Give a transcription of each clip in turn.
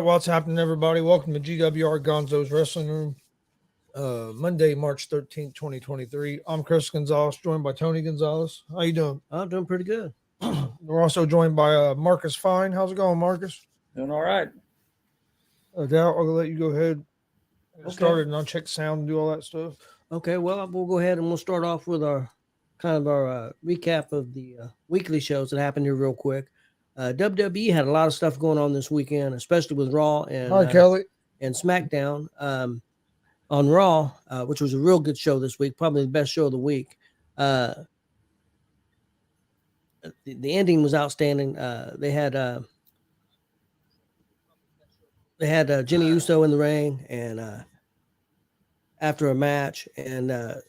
what's happening, everybody? Welcome to GWR Gonzo'S Wrestling Room. Monday, March 13th, 2023. I'm Chris Gonzalez, joined by Tony Gonzalez. How you doing? I'm doing pretty good. We're also joined by Marcus Fine. How's it going, Marcus? Doing all right. Doubt, I'll let you go ahead and Okay. start it and I'll check sound and do all that stuff. Okay, well, we'll go ahead and we'll start off with our recap of the weekly shows that happened here real quick. WWE had a lot of stuff going on this weekend, especially with Raw and Hi, Kelly. and SmackDown. On Raw, which was a real good show this week, probably the best show of the week. The ending was outstanding. They had Jimmy Uso in the ring, and after a match, and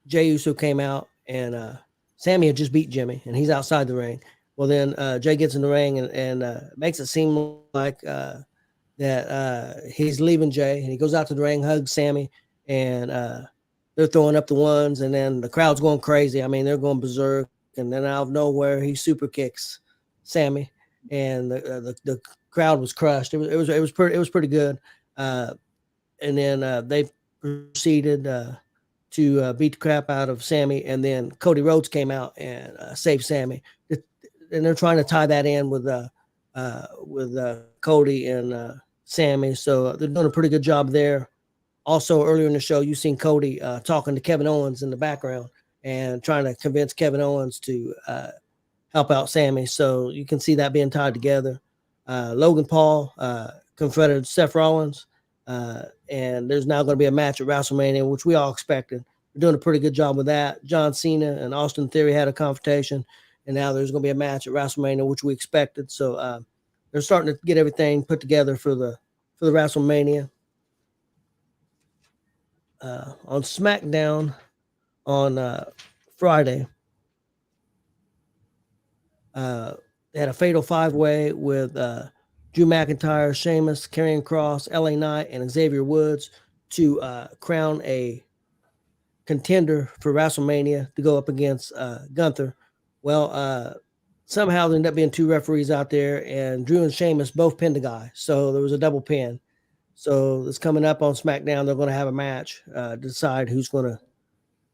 Jey Uso came out, and Sammy had just beat Jimmy, and he's outside the ring. Well, then Jey gets in the ring and makes it seem like that he's leaving Jey, and he goes out to the ring, hugs Sammy, and they're throwing up the ones, and then the crowd's going crazy. I mean, they're going berserk, and then out of nowhere, he super kicks Sammy, and the crowd was crushed. It was pretty good. And then they proceeded to beat the crap out of Sammy, and then Cody Rhodes came out and saved Sammy. And they're trying to tie that in with Cody and Sammy, so they're doing a pretty good job there. Also, earlier in the show, you've seen Cody talking to Kevin Owens in the background and trying to convince Kevin Owens to help out Sammy. So you can see that being tied together. Logan Paul confronted Seth Rollins, and there's now going to be a match at WrestleMania, which we all expected. We're doing a pretty good job with that. John Cena and Austin Theory had a confrontation, and now there's going to be a match at WrestleMania, which we expected. So they're starting to get everything put together for the WrestleMania. On SmackDown on Friday, they had a fatal five-way with Drew McIntyre, Sheamus, Karrion Kross, LA Knight, and Xavier Woods to crown a contender for WrestleMania to go up against Gunther. Well, somehow there ended up being two referees out there, and Drew and Sheamus both pinned the guy. So there was a double pin. So it's coming up on SmackDown. They're going to have a match to decide who's going to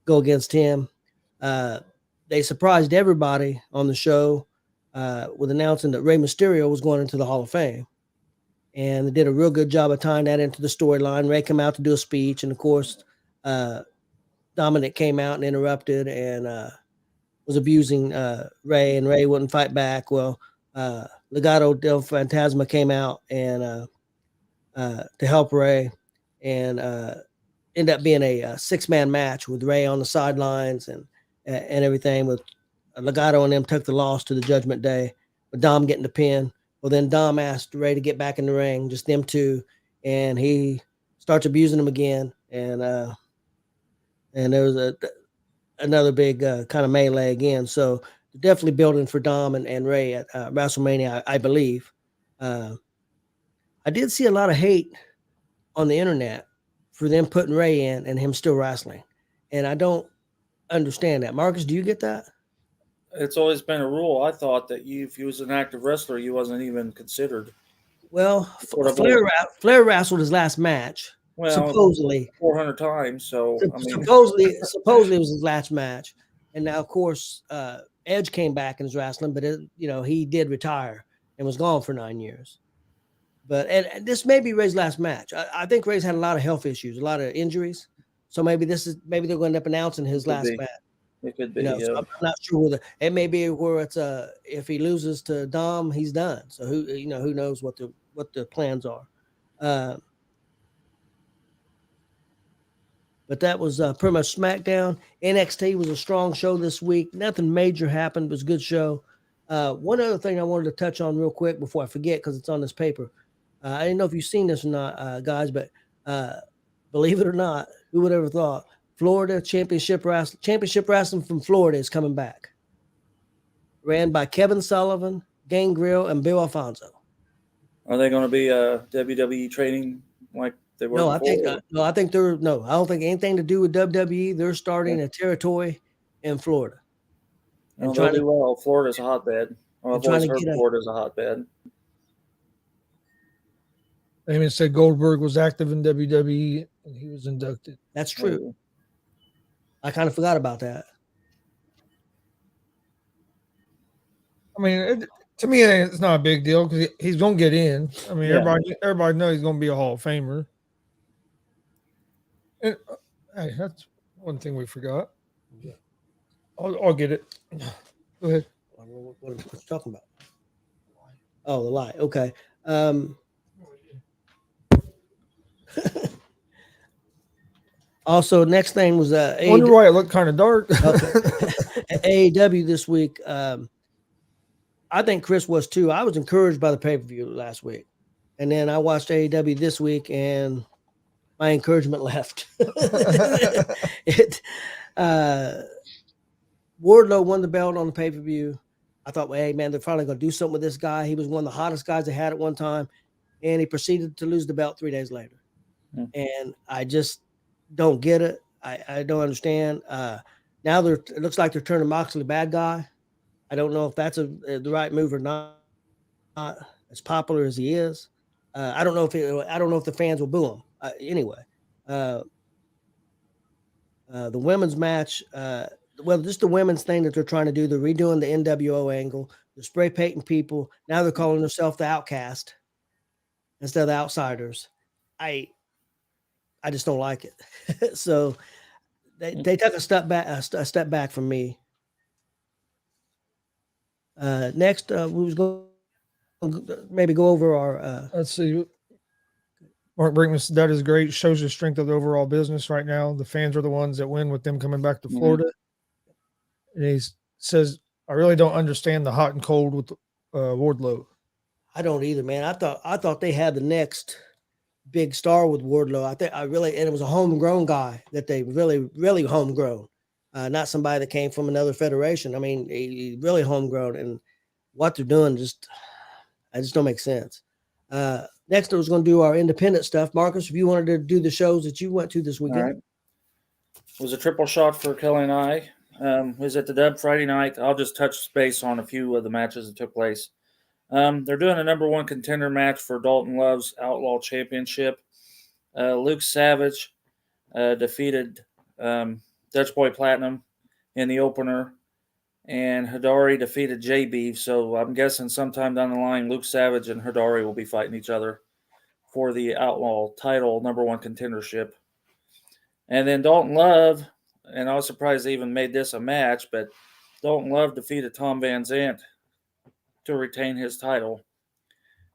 go against him. They surprised everybody on the show with announcing that Rey Mysterio was going into the Hall of Fame. And they did a real good job of tying that into the storyline. Rey came out to do a speech, and of course, Dominic came out and interrupted and was abusing Rey, and Rey wouldn't fight back. Well, Legado del Fantasma came out and to help Rey, and ended up being a six-man match with Rey on the sidelines and everything. With Legado and them took the loss to the Judgment Day, with Dom getting the pin. Well, then Dom asked Rey to get back in the ring, just them two, and he starts abusing him again. And there was another big kind of melee again. So definitely building for Dom and Rey at WrestleMania, I believe. I did see a lot of hate on the internet for them putting Rey in and him still wrestling. And I don't understand that. Marcus, do you get that? It's always been a rule. I thought that if you was an active wrestler, you wasn't even considered. Well, Flair wrestled his last match. Well, supposedly 400 times. So I mean, supposedly it was his last match. And now, of course, Edge came back in his wrestling, but he did retire and was gone for 9 years. But and this may be Rey's last match. I think Rey's had a lot of health issues, a lot of injuries. So maybe they're going to end up announcing his last match. It could be. So I'm not sure it may be where it's if he loses to Dom, he's done. So who knows what the plans are. But that was pretty much SmackDown. NXT was a strong show this week. Nothing major happened. It was a good show. One other thing I wanted to touch on real quick before I forget, because it's on this paper. I didn't know if you've seen this or not, guys, but believe it or not, who would ever thought Florida Championship Wrestling from Florida is coming back. Ran by Kevin Sullivan, Gangrel, and Bill Alfonso. Are they going to be WWE training like they were? I don't think anything to do with WWE. They're starting a territory in Florida. And they'll do well. Florida's a hotbed. I've always heard Florida's a hotbed. They even said Goldberg was active in WWE and he was inducted. That's true. I kind of forgot about that. I mean, to me, it's not a big deal because he's going to get in. I mean, Yeah. everybody knows he's going to be a Hall of Famer. And, hey, that's one thing we forgot. I'll get it. Go ahead. What are you talking about? Oh, the light. Okay. Also, next thing was I wonder why it looked kind of dark. Okay. AEW this week. I think Chris was too. I was encouraged by the pay-per-view last week. And then I watched AEW this week and my encouragement left. Wardlow won the belt on the pay-per-view. I thought, well, hey, man, they're finally going to do something with this guy. He was one of the hottest guys they had at one time. And he proceeded to lose the belt 3 days later. And I just don't get it. I don't understand. Now it looks like they're turning Moxley bad guy. I don't know if that's the right move or not. As popular as he is, I don't know if the fans will boo him. Anyway, the women's match. Just the women's thing that they're trying to do. They're redoing the NWO angle. They're spray painting people. Now they're calling themselves the Outcast instead of the Outsiders. I just don't like it. So they took a step back from me. Next, we was going to maybe go over our. Let's see. Mark Brinkman said that is great. Shows the strength of the overall business right now. The fans are the ones that win with them coming back to Florida. And he says, I really don't understand the hot and cold with Wardlow. I don't either, man. I thought they had the next big star with Wardlow. And it was a homegrown guy that they really homegrown, not somebody that came from another federation. I mean, he really homegrown, and what they're doing just don't make sense. Next, I was going to do our independent stuff. Marcus, if you wanted to do the shows that you went to this weekend. All right. It was a triple shot for Kelly and I. Was at the Dub Friday night. I'll just touch base on a few of the matches that took place. They're doing a number one contender match for Dalton Love's Outlaw Championship. Luke Savage defeated Dutch Boy Platinum in the opener, and Hidari defeated J-Beef. So I'm guessing sometime down the line, Luke Savage and Hidari will be fighting each other for the Outlaw title, number one contendership. And then Dalton Love, and I was surprised they even made this a match, but Dalton Love defeated Tom Van Zant to retain his title.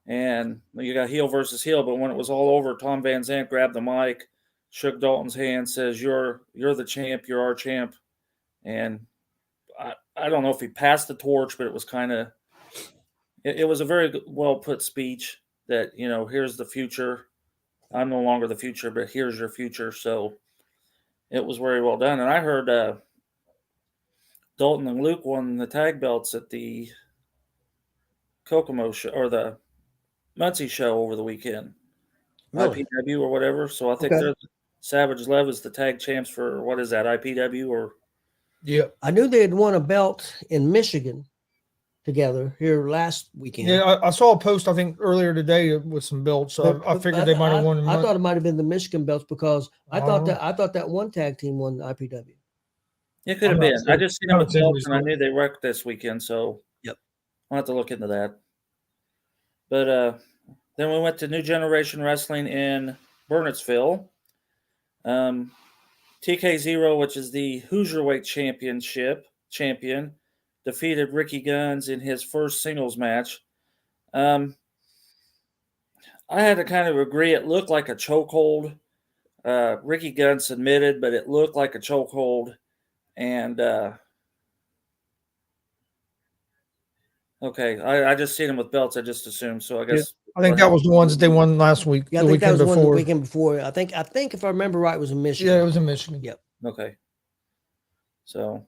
And you got heel versus heel, but when it was all over, Tom Van Zant grabbed the mic, shook Dalton's hand, says, "You're the champ, you're our champ." And I don't know if he passed the torch, but it was kind of it was a very well put speech that, here's the future. I'm no longer the future, but here's your future. So it was very well done. And I heard Dalton and Luke won the tag belts at the Kokomo show or the Muncie show over the weekend. Really? IPW or whatever. So I think they're Savage Love is the tag champs for what is that, IPW or I knew they had won a belt in Michigan together here last weekend. Yeah, I saw a post I think earlier today with some belts. So I figured they might have won. I thought it might have been the Michigan belts because I thought that one tag team won the IPW. It could have been. I just seen them with belts and I knew they wrecked this weekend, so I'll have to look into that. But then we went to New Generation Wrestling in Burnettsville. TK0, which is the Hoosier champion, defeated Ricky Guns in his first singles match. I had to kind of agree. It looked like a chokehold. Ricky Guns submitted, but it looked like a chokehold. And okay, I just seen him with belts. I just assumed. So I guess I think that was the ones that they won last week. Yeah, I think that was one the weekend before. I think if I remember right, it was in Michigan. Yeah, it was in Michigan. Yep. Okay. So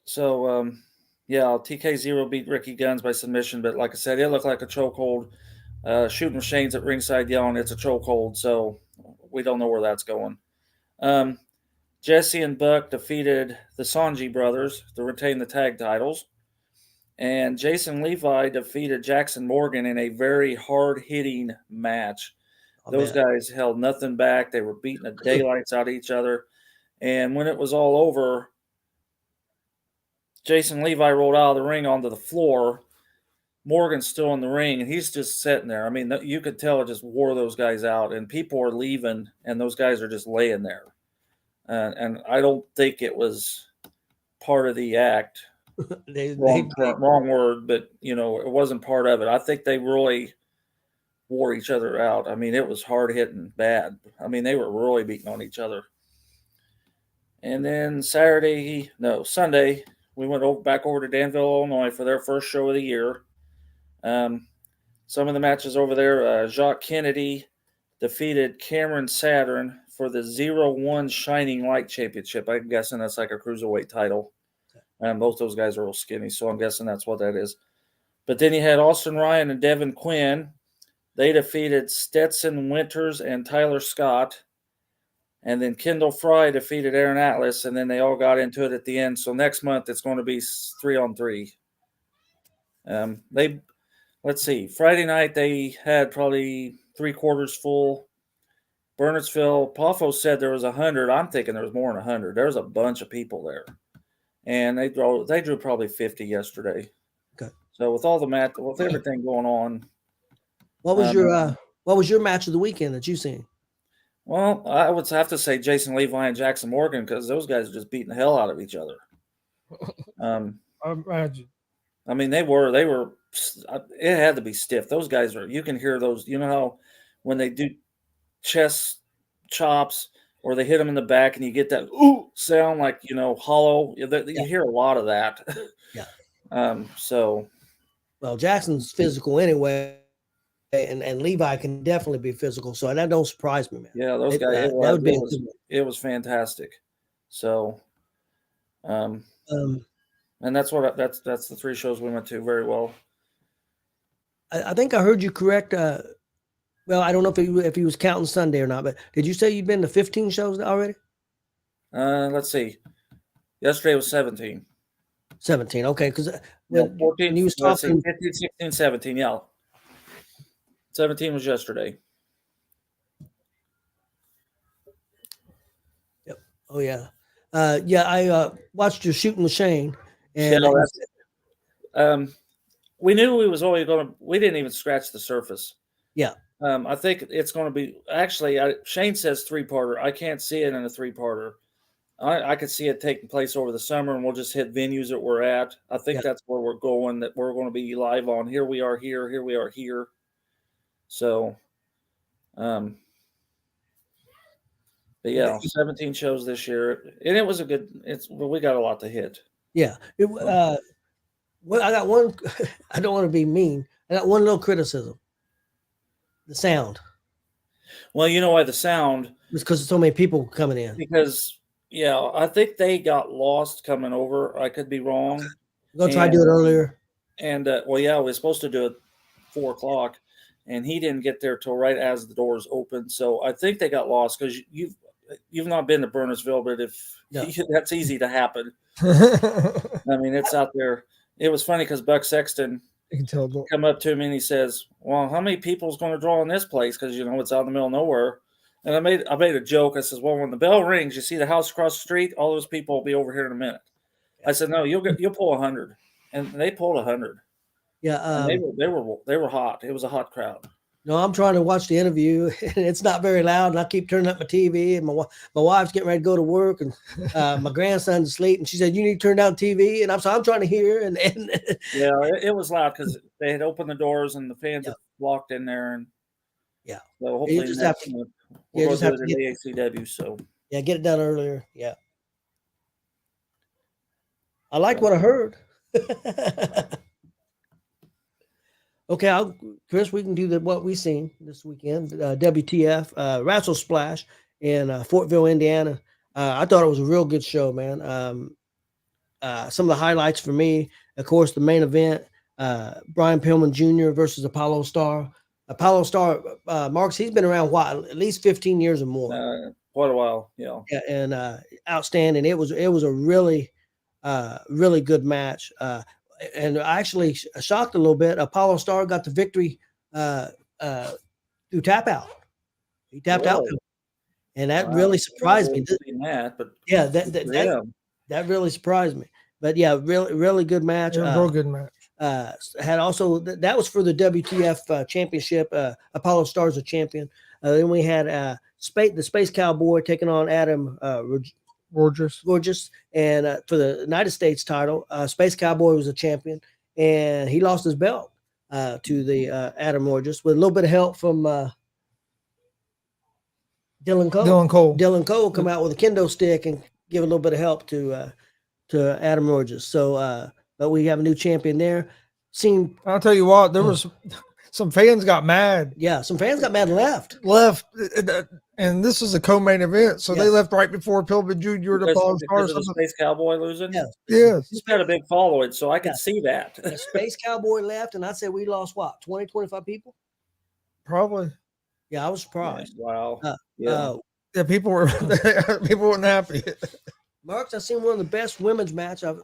TK0 beat Ricky Guns by submission, but like I said, it looked like a chokehold. Shooting Shane's at ringside yelling it's a chokehold, so we don't know where that's going. Jesse and Buck defeated the Sanji brothers to retain the tag titles. And Jason Levi defeated Jackson Morgan in a very hard-hitting match. Those guys held nothing back. They were beating the daylights out of each other. And when it was all over, Jason Levi rolled out of the ring onto the floor. Morgan's still in the ring, and he's just sitting there. I mean, you could tell it just wore those guys out, and people are leaving, and those guys are just laying there. And I don't think it was part of the act. Wrong word, but it wasn't part of it. I think they really wore each other out. I mean, it was hard hitting bad. I mean, they were really beating on each other. And then Sunday, we went back over to Danville, Illinois for their first show of the year. Some of the matches over there, Jacques Kennedy defeated Cameron Saturn for the 0-1 Shining Light Championship. I'm guessing that's like a cruiserweight title. Both those guys are real skinny, so I'm guessing that's what that is. But then you had Austin Ryan and Devin Quinn. They defeated Stetson Winters and Tyler Scott. And then Kendall Fry defeated Aaron Atlas, and then they all got into it at the end. So next month it's going to be 3-on-3. Let's see. Friday night they had probably 3/4 full. Bernardsville, Poffo said there was 100. I'm thinking there was more than 100. There was a bunch of people there. And they drew probably 50 yesterday. Okay. So with all the with everything going on, what was your match of the weekend that you seen? Well, I would have to say Jason Levi and Jackson Morgan, because those guys are just beating the hell out of each other. I imagine. I mean, they were. It had to be stiff. Those guys are. You can hear those. You know how when they do chest chops, or they hit them in the back, and you get that ooh sound like hollow. You hear a lot of that. Yeah. So. Well, Jackson's physical anyway, and Levi can definitely be physical. So that don't surprise me, man. Yeah, those guys. It was fantastic. So. And that's the 3 shows we went to very well. I think I heard you correct. Well, I don't know if he was counting Sunday or not, but did you say you've been to 15 shows already? Let's see. Yesterday was 17. 17, okay. Because 14, when you was talking 15, 16, 17, yeah. 17 was yesterday. Yep. Oh yeah. I watched your Shooting with Shane. And we knew we was only going to. We didn't even scratch the surface. Yeah. I think it's going to be actually. Shane says 3-parter. I can't see it in a 3-parter. I could see it taking place over the summer, and we'll just hit venues that we're at. I think that's where we're going. That we're going to be live on. Here we are here. Here we are here. So, but yeah, 17 shows this year, and it was a good. We got a lot to hit. Yeah. Well, I got one. I don't want to be mean. I got one little criticism. The sound. Well, you know why the sound? It's because there's so many people coming in. Because I think they got lost coming over. I could be wrong. I'm gonna try to do it earlier. And we were supposed to do it 4:00, and he didn't get there till right as the doors opened. So I think they got lost because you've not been to Bernardsville, but that's easy to happen. I mean, it's out there. It was funny because Buck Sexton come up to me and he says, "Well, how many people's going to draw in this place? Because it's out in the middle of nowhere." And I made a joke. I says, "Well, when the bell rings, you see the house across the street. All those people will be over here in a minute." I said, "No, you'll pull 100," and they pulled 100. Yeah, they were hot. It was a hot crowd. No, I'm trying to watch the interview, and it's not very loud, and I keep turning up my TV, and my wife's getting ready to go to work, and my grandson's asleep, and she said, "You need to turn down TV," and I'm trying to hear, and yeah, it was loud because they had opened the doors and the fans had walked in there, and so hopefully we'll go do it at the ACW. So get it done earlier. Yeah, I liked what I heard. Okay, Chris, we can do what we seen this weekend. WTF, Wrestle Splash in Fortville, Indiana. I thought it was a real good show, man. Some of the highlights for me, of course, the main event, Brian Pillman Jr. versus Apollo Star. Apollo Star, Marks, he's been around at least 15 years or more. Quite a while, yeah. And outstanding. It was a really, really good match. and actually shocked a little bit. Apollo Star got the victory through tap out. He tapped out, Really? and that Wow. really surprised me. But Yeah, that that really surprised me. But yeah, really good match. It was a real good match. Had also that was for the WTF championship. Apollo Star's a champion. Then we had the Space Cowboy taking on Adam Gorgeous, and for the United States title, Space Cowboy was a champion, and he lost his belt to the Adam Gorgeous with a little bit of help from Dylan Cole. Dylan Cole come out with a kendo stick and give a little bit of help to Adam Gorgeous. So, but we have a new champion there. I'll tell you what, there was some fans got mad. Yeah, some fans got mad and left. And this is a co-main event, so they left right before Pillman Jr. to Apollo Star. The Space Cowboy losing? Yes. He's got a big following, so I can see that. The Space Cowboy left, and I said we lost, what, 20, 25 people? Probably. Yeah, I was surprised. Wow. People weren't happy. Marks, I've seen one of the best women's matches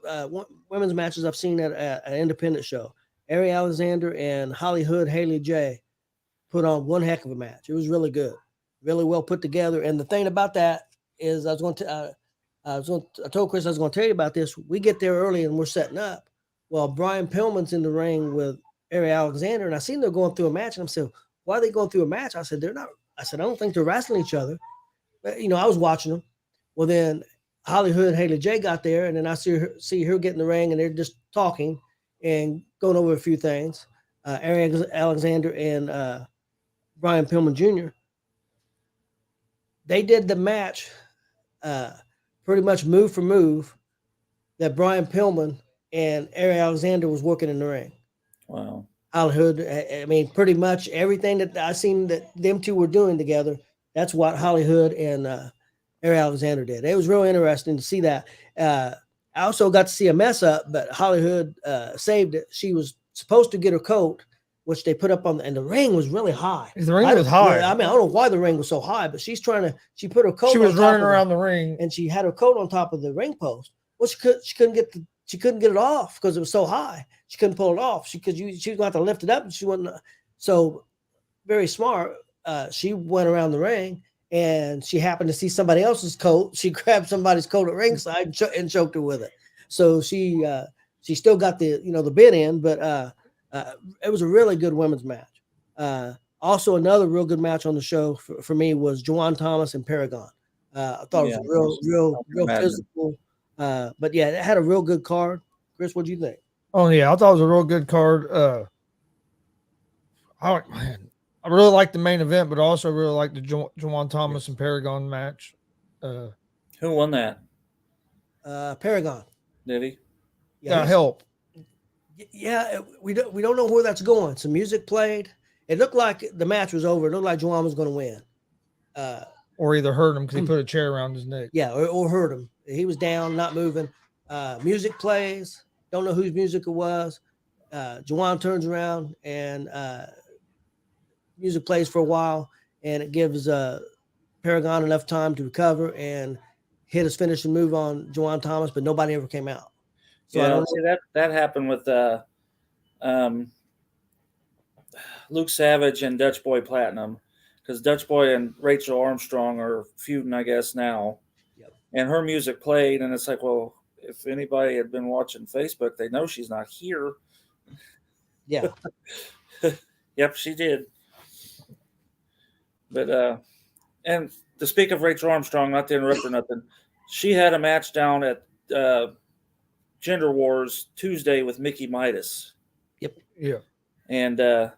I've seen at an independent show. Ari Alexander and Holly Hood, Haley J put on one heck of a match. It was really good, really well put together. And the thing about that is, I told Chris I was going to tell you about this. We get there early and we're setting up. Well, Brian Pillman's in the ring with Ari Alexander, and I seen they're going through a match. And I'm saying, why are they going through a match? I said, they're not. I said, I don't think they're wrestling each other. But, I was watching them. Well, then Holly Hood and Haley J got there, and then I see her get in the ring, and they're just talking and going over a few things. Ari Alexander and Brian Pillman Jr. They did the match pretty much move for move that Brian Pillman and Ari Alexander was working in the ring. Wow. Holly Hood, I mean, pretty much everything that I seen that them two were doing together, that's what Holly Hood and Ari Alexander did. It was real interesting to see that. I also got to see a mess up, but Holly Hood saved it. She was supposed to get her coat, which they put up on, and the ring was really high. The ring was high. I mean, I don't know why the ring was so high, but she put her coat. She was running around the ring, and she had her coat on top of the ring post. Well, she couldn't get it off because it was so high. She couldn't pull it off. She was going to have to lift it up, and she wasn't. So very smart. She went around the ring, and she happened to see somebody else's coat. She grabbed somebody's coat at ringside and choked her with it. So she still got the bid in, but it was a really good women's match. Also, another real good match on the show for me was Juwan Thomas and Paragon. I thought it was real physical. But yeah, it had a real good card. Chris, what do you think? Oh yeah, I thought it was a real good card. I really liked the main event, but I also really liked the Juwan Thomas and Paragon match. Who won that? Paragon. Did he? Yeah, help. Yeah, we don't know where that's going. Some music played. It looked like the match was over. It looked like Juwan was going to win. Or either hurt him because he put a chair around his neck. Yeah, or hurt him. He was down, not moving. Music plays. Don't know whose music it was. Juwan turns around and music plays for a while, and it gives Paragon enough time to recover and hit his finishing move on Juwan Thomas, but nobody ever came out. So yeah, I don't see that happened with Luke Savage and Dutch Boy Platinum, because Dutch Boy and Rachel Armstrong are feuding, I guess, now. Yep. And her music played, and it's like, well, if anybody had been watching Facebook, they know she's not here. Yeah. Yep, she did. But and to speak of Rachel Armstrong, not to interrupt or nothing, she had a match down at G.W.R's Tuesday with Mickey Midas. Yep. Yeah. And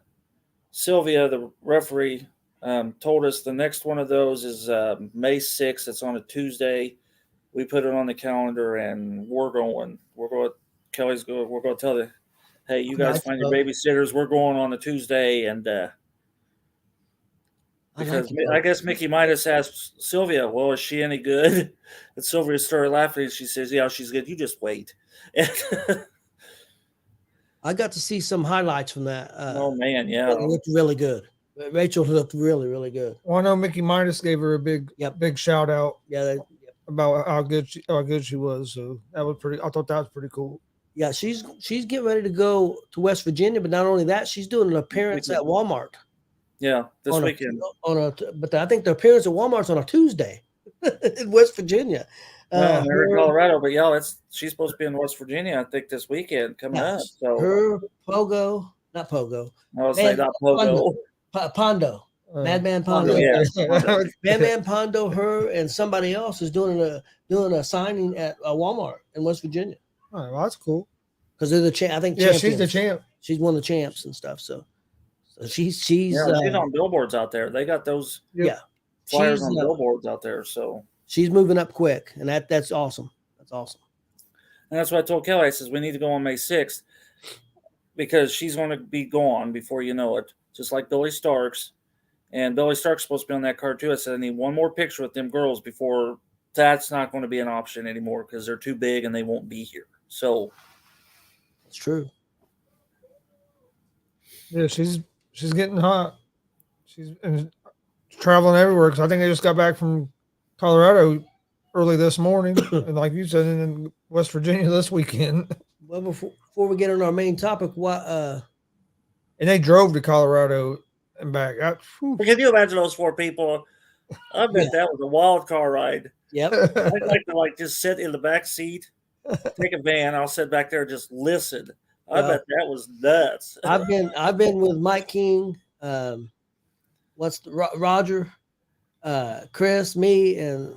Sylvia, the referee, told us the next one of those is May 6th. It's on a Tuesday. We put it on the calendar, and we're going. Kelly's going. We're going to tell the, hey, you guys find your babysitters. We're going on a Tuesday, and because I guess Mickey Midas asked Sylvia, well, is she any good? And Sylvia started laughing, and she says, yeah, she's good. You just wait. I got to see some highlights from that. Oh, man, yeah. It looked really good. Rachel looked really, really good. Well, I know Mickey Midas gave her a big shout out. Yeah, about how good she was. So that was pretty. I thought that was pretty cool. Yeah, she's getting ready to go to West Virginia, but not only that, she's doing an appearance at Walmart. Yeah, this weekend. But I think the appearance at Walmart's on a Tuesday in West Virginia. They're in Colorado, but yeah, she's supposed to be in West Virginia, I think, this weekend coming up. So her not Pogo. I was saying not Pogo. Pondo. Madman Pondo. Yeah. Madman Pondo, her and somebody else is doing a signing at Walmart in West Virginia. Oh, well, that's cool. Because they're the champ. I think yeah, she's the champ. She's one of the champs and stuff. So she's on billboards out there. They got those flyers on billboards out there. So she's moving up quick, and that's awesome. That's awesome. And that's what I told Kelly. I says we need to go on May 6th because she's going to be gone before you know it, just like Billy Starks. And Billy Stark's supposed to be on that card too. I said I need one more picture with them girls before that's not going to be an option anymore because they're too big and they won't be here. So it's true. Yeah, she's getting hot. She's traveling everywhere because I think they just got back from Colorado early this morning, and like you said, in West Virginia this weekend. Well, before we get on our main topic, and they drove to Colorado and back. Can you imagine those 4 people? I bet that was a wild car ride. Yep. I'd like to just sit in the back seat, take a van. I'll sit back there and just listen. I bet that was nuts. I've been with Mike King, Roger, Chris, me, and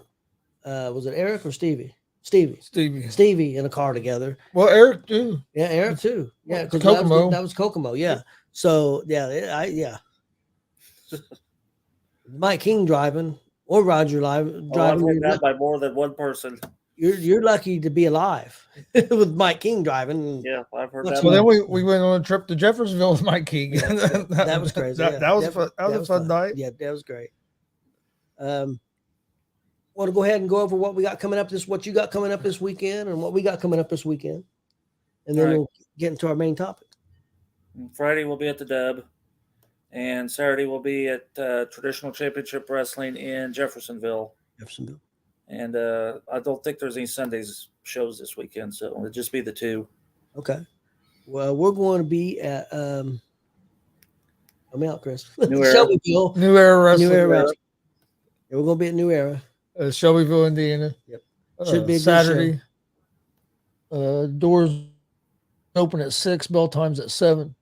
was it Eric or Stevie? Stevie in a car together. Well, Eric too. Yeah, Eric too. Yeah, because that was Kokomo. Yeah. So yeah. Mike King driving or Roger driving. I've heard that by more than one person. You're lucky to be alive with Mike King driving. Yeah, I've heard that. So then we went on a trip to Jeffersonville with Mike King. that was crazy. That was a fun night. Yeah, that was great. Want to go ahead and go over what we got coming up what you got coming up this weekend and what we got coming up this weekend, and then we'll get into our main topic. Friday we'll be at the Dub, and Saturday we'll be at Traditional Championship Wrestling in Jeffersonville. And I don't think there's any Sundays shows this weekend, so it'll just be the 2. Okay. Well, we're going to be at help me out, Chris. Shelbyville. New Era Wrestling. Yeah, we're going to be at New Era. Shelbyville, Indiana. Yep. Should be a Saturday. Doors open at 6, bell times at 7.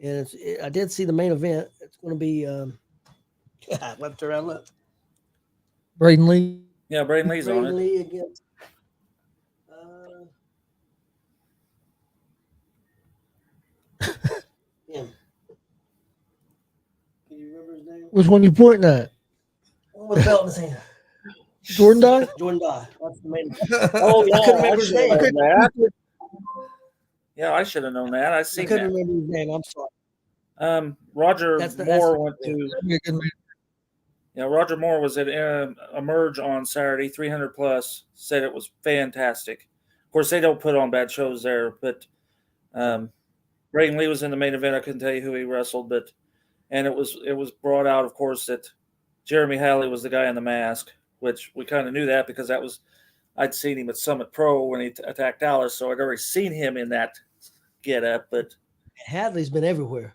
And I did see the main event. It's going to be left around left. Braden Lee. Yeah, Braden Lee's on it. Lee against him. Can you remember his name? Which one you pointing at? One with the belt in his hand. Jordan Dye? Jordan Dye. That's the main. Oh, yeah. I couldn't remember his name. Yeah, I should have known that. I couldn't remember his name. I'm sorry. Roger Moore went to. Yeah, Roger Moore was at Emerge on Saturday, 300 plus. Said it was fantastic. Of course, they don't put on bad shows there, but Braden Lee was in the main event. I couldn't tell you who he wrestled, and it was brought out, of course, that Jeremy Halley was the guy in the mask, which we kind of knew that because I'd seen him at Summit Pro when he attacked Dallas, so I'd already seen him in that get-up. But Hadley's been everywhere.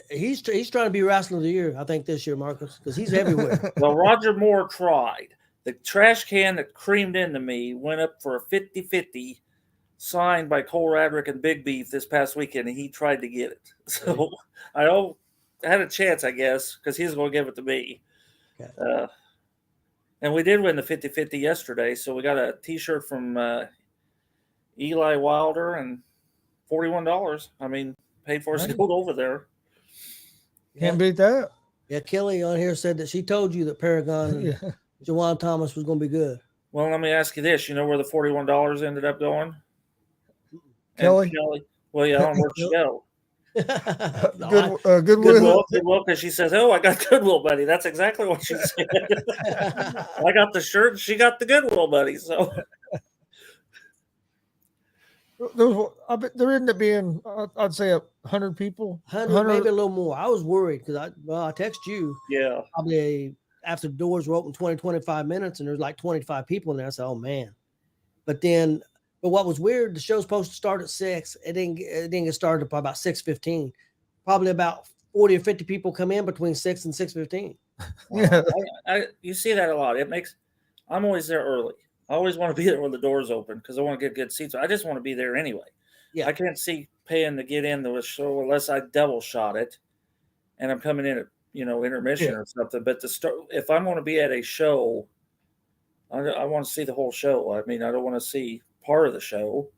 He's trying to be Wrestler of the Year, I think, this year, Marcus, because he's everywhere. Well, Roger Moore tried. The trash can that creamed into me went up for a 50-50 signed by Cole Radrick and Big Beef this past weekend, and he tried to get it. So I had a chance, I guess, because he's going to give it to me. Okay. And we did win the 50-50 yesterday, so we got a T-shirt from Eli Wilder and $41. I mean, paid for us to go over there. Can't beat that. Yeah, Kelly on here said that she told you that Paragon and Jawan Thomas was going to be good. Well, let me ask you this. You know where the $41 ended up going? Kelly? Well, yeah, on where'd she go? Goodwill, because she says, "Oh, I got Goodwill Buddy." That's exactly what she said. I got the shirt, and she got the Goodwill Buddy. So there ended up being, I'd say, 100 people. 100, maybe a little more. I was worried because I text you. Yeah. Probably after the doors were open 20, 25 minutes, and there's like 25 people in there. I said, "Oh man!" But then But what was weird, the show's supposed to start at 6. It didn't get started by about 6:15. Probably about 40 or 50 people come in between 6 and 6:15. Yeah. You see that a lot. I'm always there early. I always want to be there when the doors open because I want to get good seats. I just want to be there anyway. Yeah. I can't see paying to get into a show unless I double shot it and I'm coming in at intermission or something. But if I'm going to be at a show, I want to see the whole show. I mean, I don't want to see part of the show.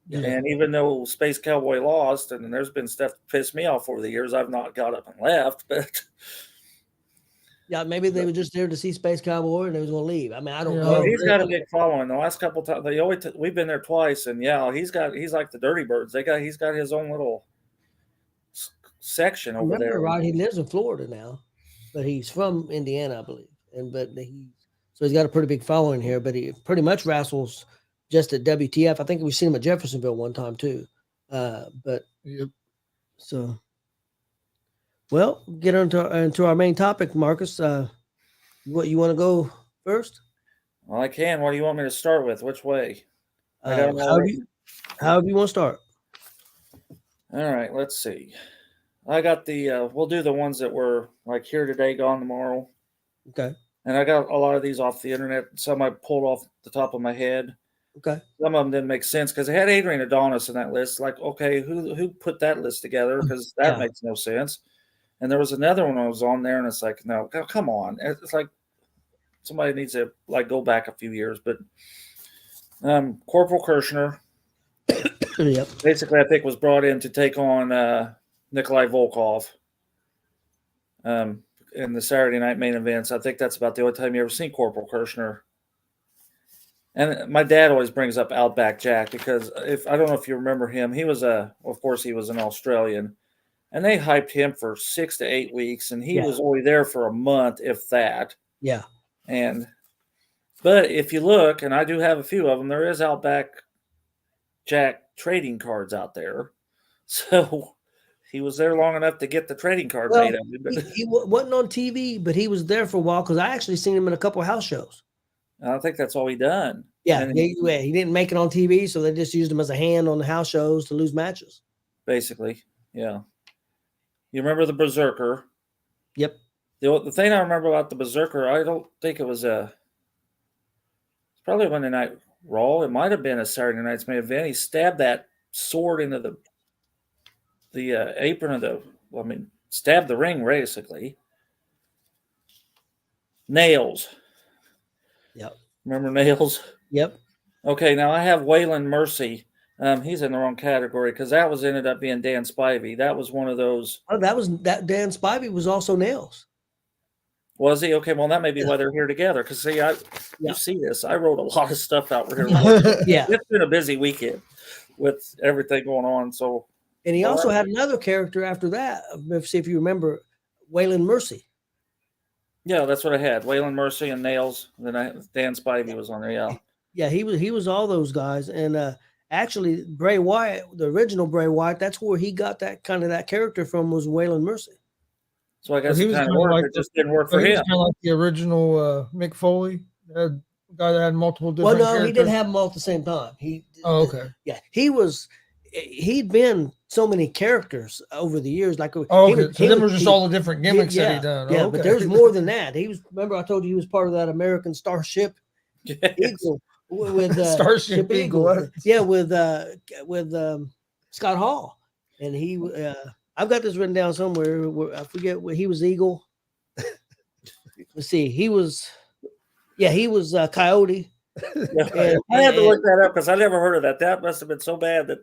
Yeah. And even though Space Cowboy lost, and there's been stuff that pissed me off over the years, I've not got up and left. But yeah, maybe they were just there to see Space Cowboy and they was going to leave. I mean, I don't know. Well, he's got a big following. The last couple times we've been there twice, and he's like the Dirty Birds. He's got his own little section over there. Right, he lives in Florida now, but he's from Indiana, I believe, so he's got a pretty big following here. But he pretty much wrestles just at WTF. I think we've seen him at Jeffersonville one time too. But Yep. So, well, get into our main topic, Marcus. What you want to go first? Well, I can. What do you want me to start with? Which way? However you want to start. All right, let's see. I got we'll do the ones that were like here today, gone tomorrow. Okay. And I got a lot of these off the internet. Some I pulled off the top of my head. Okay. Some of them didn't make sense because they had Adrian Adonis in that list. Like, okay, who put that list together? Because that makes no sense. And there was another one I was on there, and it's like, no, come on. It's like somebody needs to go back a few years. But Corporal Kirshner, yep. basically, I think was brought in to take on Nikolai Volkov in the Saturday night main events. I think that's about the only time you ever seen Corporal Kirshner. And my dad always brings up Outback Jack because I don't know if you remember him, he was of course he was an Australian, and they hyped him for 6 to 8 weeks, and he was only there for a month, if that. Yeah. But if you look, and I do have a few of them, there is Outback Jack trading cards out there. So he was there long enough to get the trading card made of him. He wasn't on TV, but he was there for a while because I actually seen him in a couple of house shows. I think that's all he done. Yeah, he didn't make it on TV, so they just used him as a hand on the house shows to lose matches. Basically, yeah. You remember the Berserker? Yep. The thing I remember about the Berserker, I don't think it was it's probably a Monday Night Raw. It might have been a Saturday night's main event. He stabbed that sword into the apron of stabbed the ring basically. Nails. Yep. Remember Nails? Yep. Okay, now I have Waylon Mercy. He's in the wrong category because that ended up being Dan Spivey. That was one of those. Oh, that Dan Spivey was also Nails. Was he? Okay, well, that may be why they're here together. Because you see this. I wrote a lot of stuff out here. Yeah. It's been a busy weekend with everything going on. So, and he also had another character after that. Let's see if you remember Waylon Mercy. Yeah, that's what I had. Waylon Mercy and Nails. And then Dan Spivey was on there. Yeah. Yeah, he was all those guys. And actually, Bray Wyatt, the original Bray Wyatt, that's where he got that character from, was Waylon Mercy. So I guess it kind of worked. It just didn't work for him. He was kind of like the original Mick Foley, a guy that had multiple different characters. He didn't have them all at the same time. Okay. Yeah, he'd been so many characters over the years. Like, so them were just all the different gimmicks that he done. Yeah, okay. But there's more than that. Remember I told you he was part of that American Starship Eagle with Starship Eagle. Yeah, with Scott Hall, and he. I've got this written down somewhere. I forget where he was Eagle. Let's see. He was Coyote. I had to look that up because I never heard of that. That must have been so bad that.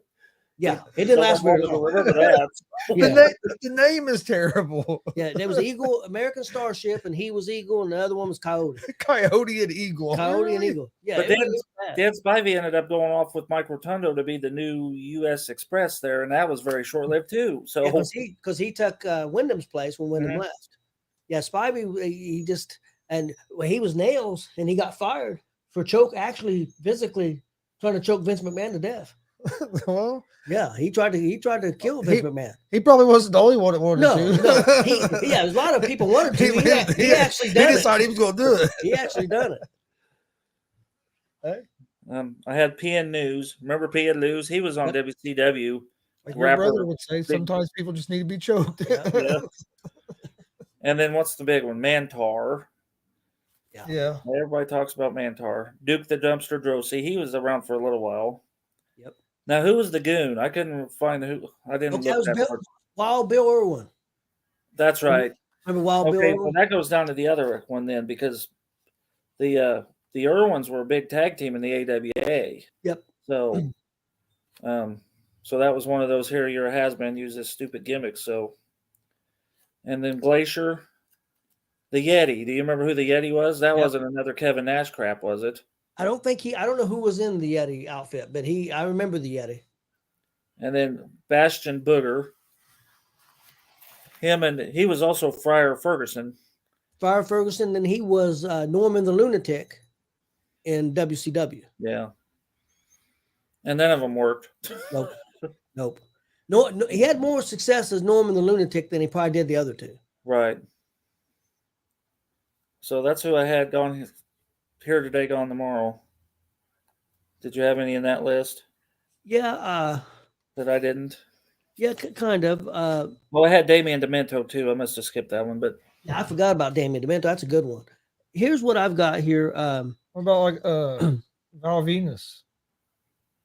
Yeah, it didn't last very long. Remember that. The name is terrible. Yeah, there was Eagle, American Starship, and he was Eagle, and the other one was Coyote. Coyote and Eagle. Coyote and Eagle. Yeah, but Dan Spivey ended up going off with Mike Rotundo to be the new U.S. Express there, and that was very short-lived too. So because he took Wyndham's place when Wyndham left. Yeah, Spivey, he was Nails, and he got fired for actually physically trying to choke Vince McMahon to death. Well, yeah, he tried to kill Vince McMahon. He probably wasn't the only one that wanted to. No, a lot of people wanted to. He actually done it. He decided he was going to do it. He actually done it. Hey. I had PN News. Remember PN News? He was on WCW. Like your brother would say, sometimes people just need to be choked. Yeah. And then what's the big one? Mantar. Yeah. Everybody talks about Mantar. Duke the Dumpster Drosy. He was around for a little while. Yep. Now, who was the goon? I couldn't find who. I didn't look that far. Wild Bill Irwin. That's right. Remember Wild Bill Irwin? Well, that goes down to the other one then, because the Irwins were a big tag team in the AWA. Yep. So, so that was one of those here. You're a has-been. Use this stupid gimmick. So, and then Glacier, the Yeti. Do you remember who the Yeti was? That wasn't another Kevin Nash crap, was it? I don't know who was in the Yeti outfit, but I remember the Yeti. And then Bastion Booger. He was also Friar Ferguson. Friar Ferguson, and he was Norman the Lunatic in WCW. Yeah. And none of them worked. Nope. No, he had more success as Norman the Lunatic than he probably did the other two. Right. So that's who I had gone here today, gone tomorrow. Did you have any in that list? Yeah. That I didn't? Yeah, kind of. Well, I had Damien Demento too. I must have skipped that one, but I forgot about Damien Demento. That's a good one. Here's what I've got here. What about like Val Venus?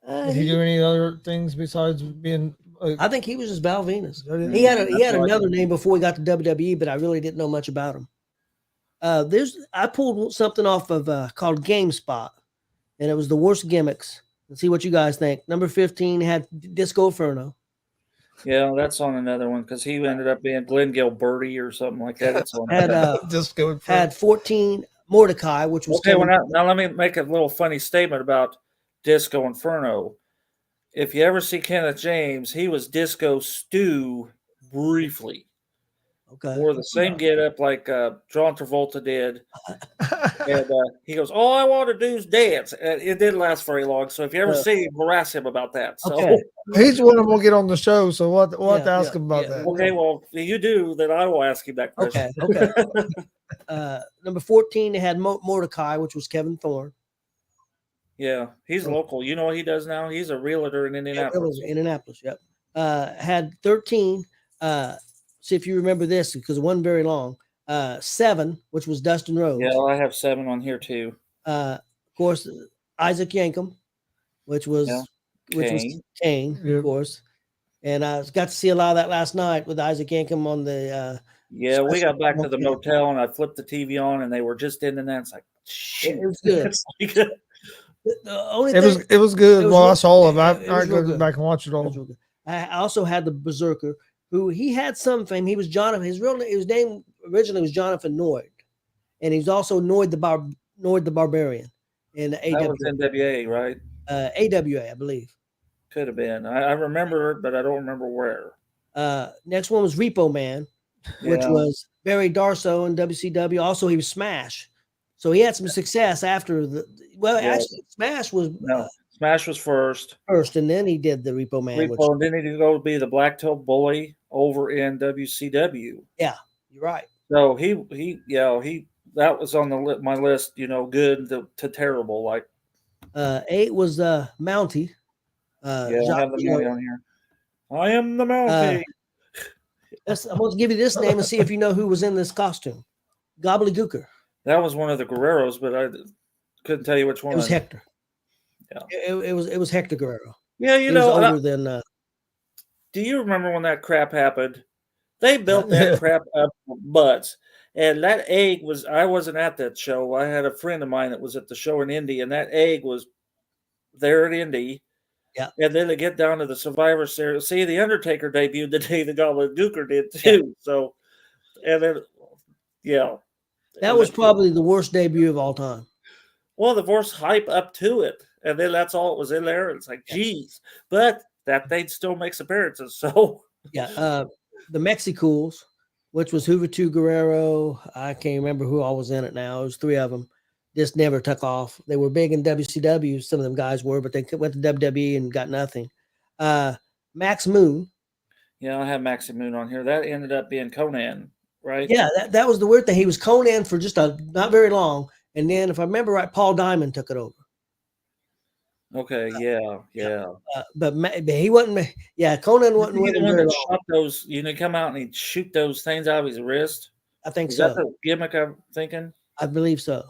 Did he do any other things besides being? I think he was just Val Venus. He had another name before he got to WWE, but I really didn't know much about him. I pulled something off of called GameSpot, and it was the worst gimmicks. Let's see what you guys think. Number 15 had Disco Inferno. Yeah, that's on another one because he ended up being Glenn Gilberti or something like that. It's on Disco Inferno. Had 14 Mordecai, which was okay. Well, now let me make a little funny statement about Disco Inferno. If you ever see Kenneth James, he was Disco Stu briefly. Okay. Wore the same get-up like John Travolta did. And he goes, all I want to do is dance. And it didn't last very long. So if you ever see him, harass him about that. So he's one of them will get on the show. So we'll have to ask him about that. Okay, well, if you do, then I will ask you that question. Okay. Number 14, they had Mordecai, which was Kevin Thorne. Yeah, he's local. You know what he does now? He's a realtor in Indianapolis. Yep. Had 13. See if you remember this because it wasn't very long. 7, which was Dustin Rhodes. Yeah, I have 7 on here too. Of course, Isaac Yankem, which was Kane, of course. And I got to see a lot of that last night with Isaac Yankem on the. Yeah, we got back to the motel and I flipped the TV on and they were just in and it's like, shoot. It was good. It was good. Well, I saw it. I go back and watch it all. I also had the Berserker, who he had some fame. He was Jonathan. His name originally was Jonathan Noid, and he's also Noid the Barbarian in the AWA. That was NWA, right? AWA, I believe. Could have been. I remember it, but I don't remember where. Next one was Repo Man, which was Barry Darso in WCW. Also, he was Smash. So he had some success after actually, Smash was Smash was first, and then he did the Repo Man. And then he did go be the Black-tailed Bully over in WCW. Yeah, you're right. So he that was on my list. Good to terrible. Like 8 was Mountie. I have the Mountie on here. I am the Mountie. I'm going to give you this name and see if you know who was in this costume. Gobbledygooker. That was one of the Guerreros, but I couldn't tell you which one. It was Hector. Yeah, it was Hector Guerrero. Yeah, he was older than. Do you remember when that crap happened? They built that crap up for butts, and that egg was. I wasn't at that show. I had a friend of mine that was at the show in Indy, and that egg was there at Indy. Yeah, and then they get down to the Survivor Series. See, the Undertaker debuted the day the Gobbledygooker did too. Yeah. So, and then that was probably the worst debut of all time. Well, the worst hype up to it. And then that's all it was in there. It's like, geez. But that thing still makes appearances. So the Mexicools, which was Juventud Guerrero. I can't remember who all was in it now. It was 3 of them. Just never took off. They were big in WCW. Some of them guys were, but they went to WWE and got nothing. Max Moon. Yeah, I have Maxi Moon on here. That ended up being Conan, right? Yeah, that was the weird thing. He was Conan for just not very long. And then, if I remember right, Paul Diamond took it over. Okay, yeah. But he wasn't. Yeah, Conan wasn't Isn't he with the him one very that long. shot those? You know, come out and he'd shoot those things out of his wrist. I think Is that so. the gimmick I'm thinking? I believe so.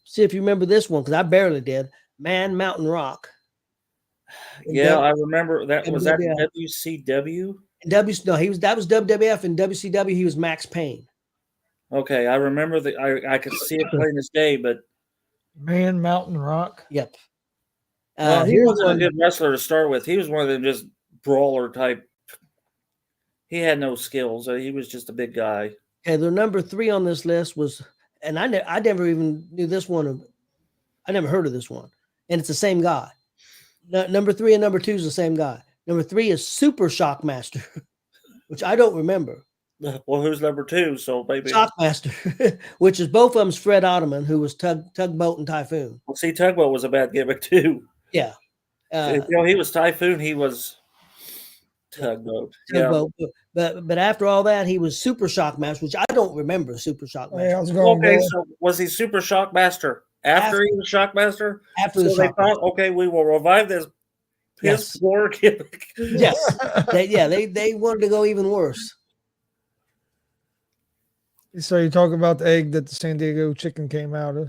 See if you remember this one because I barely did. Man Mountain Rock. Yeah, I remember that. Was that WWF. WCW? That was WWF, and WCW he was Max Payne. Okay, I remember I could see it plain as day, but Man Mountain Rock. Yep. well, he Here's wasn't one. a good wrestler to start with. He was one of them just brawler type. He had no skills. He was just a big guy. Okay, the number 3 on this list was, and I never even knew this one. I never heard of this one, and it's the same guy. Number 3 and number 2 is the same guy. Number 3 is Super Shockmaster, which I don't remember. Well, who's number 2? So maybe Shockmaster, which is both of them's Fred Ottoman, who was Tugboat and Typhoon. Well, see, Tugboat was a bad gimmick too. Yeah. He was Typhoon. He was Tugboat. Tugboat. But after all that, he was Super Shockmaster, which I don't remember Super Shockmaster. Hey, how's it going? Okay, Bill? so was he Super Shockmaster after he was Shockmaster? After So the they Shockmaster. thought, okay, we will revive this piss poor gimmick. Yes. They wanted to go even worse. So you talk about the egg that the San Diego chicken came out of.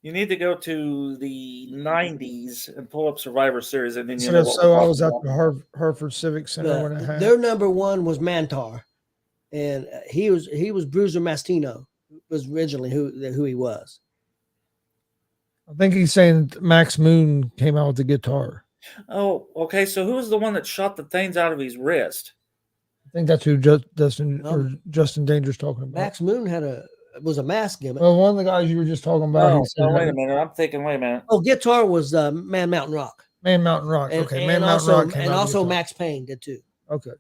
You need to go to the 90s and pull up Survivor Series, and then you So, know that's what so we're I was at talking the about. Hereford Civic Center when it happened. Their number 1 was Mantar, and he was Bruiser Mastino. Was originally who he was. I think he's saying Max Moon came out with the guitar. Oh, okay. So who was the one that shot the things out of his wrist? I think that's who Justin Danger's talking about. Max Moon was a mask gimmick. Well, one of the guys you were just talking about. Oh, he said, wait a minute. I'm thinking, wait a minute. Oh, guitar was Man Mountain Rock. Man Mountain Rock. And, Okay, and Man also, Mountain Rock came and out also with the Max Payne did too. Okay.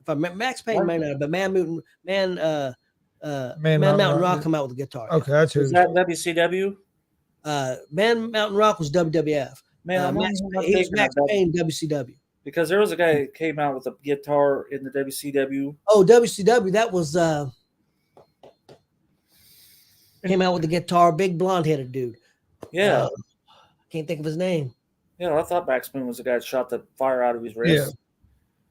If I Max Payne may not, but Man Mountain Mountain Rock Rock come out with a guitar. Okay, that's who. Is that WCW? Man Mountain Rock was WWF. Man, he was Max Payne WCW. Because there was a guy that came out with a guitar in the WCW. Oh, WCW, that was came out with the guitar, big blonde-headed dude. Yeah. Can't think of his name. Yeah, I thought Max Moon was the guy that shot the fire out of his wrist. Yeah.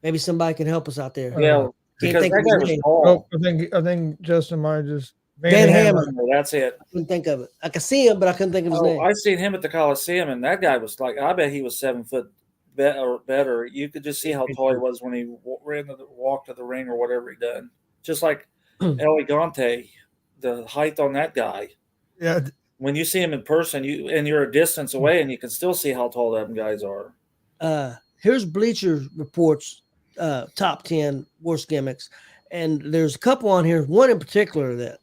Maybe somebody can help us out there. Yeah, because that guy was tall. Oh, I think Justin might just Van Hammer. That's it. I couldn't think of it. I could see him, but I couldn't think of his name. I seen him at the Coliseum, and that guy was like, I bet he was 7 foot or better. You could just see how tall he was when he walked to the ring or whatever he done. Just like Elegante, the height on that guy. Yeah. When you see him in person, you're a distance away, and you can still see how tall them guys are. Here's Bleacher Report's top 10 worst gimmicks, and there's a couple on here. One in particular that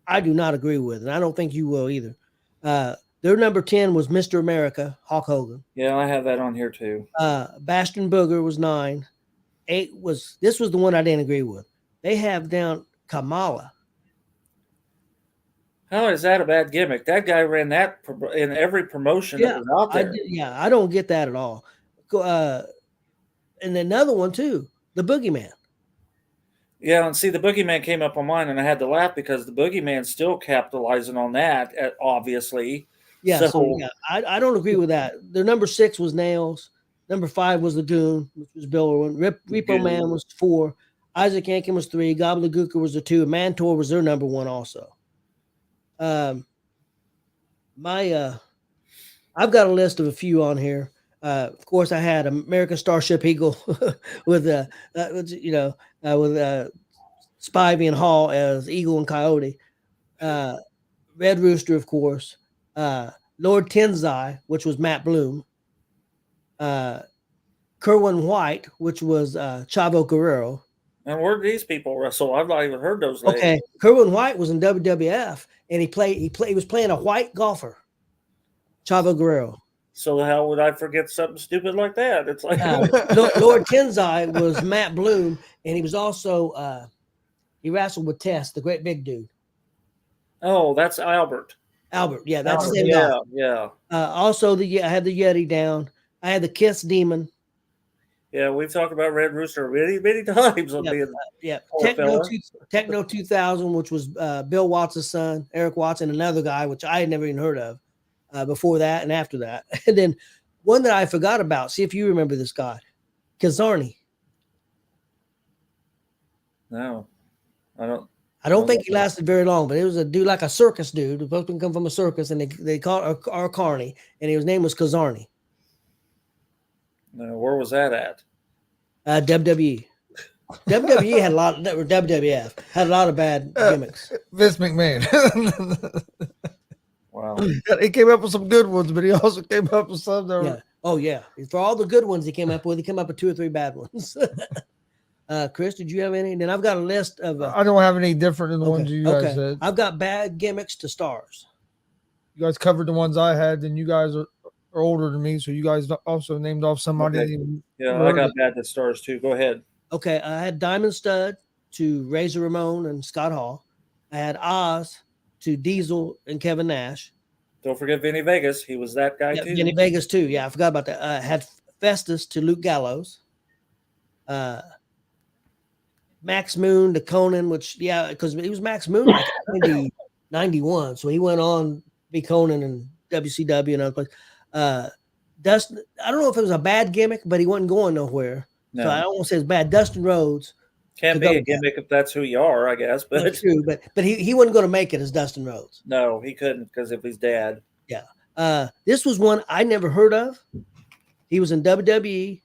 I do not agree with, and I don't think you will either. Their number 10 was Mr. America, Hulk Hogan. Yeah, I have that on here too. Bastion Booger was 9. 8 was this was the one I didn't agree with. They have down Kamala. How is that a bad gimmick? That guy ran that in every promotion that was out there. I don't get that at all. And another one too, the Boogeyman. Yeah, and see, the Boogeyman came up on mine, and I had to laugh because the Boogeyman's still capitalizing on that, obviously. Yeah, I don't agree with that. Their number 6 was Nails. Number 5 was the Goon, which was Bill Irwin. Repo Man was 4. Isaac Yankem was 3. Gobbledygooker was the 2. Mantor was their number 1 also. I've got a list of a few on here. Of course, I had American Starship Eagle with Spivey and Hall as Eagle and Coyote. Red Rooster, of course. Lord Tenzai, which was Matt Bloom. Kerwin White, which was Chavo Guerrero. And where did these people wrestle? I've not even heard those names. Okay, Kerwin White was in WWF, and he was playing a white golfer. Chavo Guerrero. So how would I forget something stupid like that? It's like Lord Tenzai was Matt Bloom, and he was also he wrestled with Tess, the great big dude. Oh, that's Albert. Albert, yeah, that's the same guy. Yeah. Also, I had the Yeti down. I had the Kiss Demon. Yeah, we've talked about Red Rooster many times. Techno 2000, which was Bill Watts' son, Eric Watts, and another guy, which I had never even heard of. before that and after that. And then one that I forgot about. See if you remember this guy, Kazarni. No, I don't. I don't think he lasted very long, but it was a dude like a circus dude. Both of them come from a circus, and they called our Carney, and his name was Kazarni. No, where was that at? WWE. WWE had a lot. WWF had a lot of bad gimmicks. Vince McMahon. Wow. He came up with some good ones, but he also came up with some that Yeah. Oh yeah. For all the good ones he came up with 2 or 3 bad ones. Chris, did you have any? And then I've got a list of. I don't have any different than the ones you guys said. I've got bad gimmicks to stars. You guys covered the ones I had, and you guys are older than me, so you guys also named off somebody. Okay. Yeah, I got bad to stars too. Go ahead. Okay, I had Diamond Stud to Razor Ramon and Scott Hall. I had Oz to Diesel and Kevin Nash. Don't forget Vinny Vegas. He was that guy too. Vinny Vegas too. Yeah, I forgot about that. I had Festus to Luke Gallows. Max Moon to Conan, which because he was Max Moon like 91, so he went on to be Conan and WCW and other places. Dustin, I don't know if it was a bad gimmick, but he wasn't going nowhere. No. So I don't want to say it's bad. Dustin Rhodes can't be a gimmick if that's who you are, I guess. But that's true. But he wasn't going to make it as Dustin Rhodes. No, he couldn't because of his dad. Yeah. This was one I never heard of. He was in WWE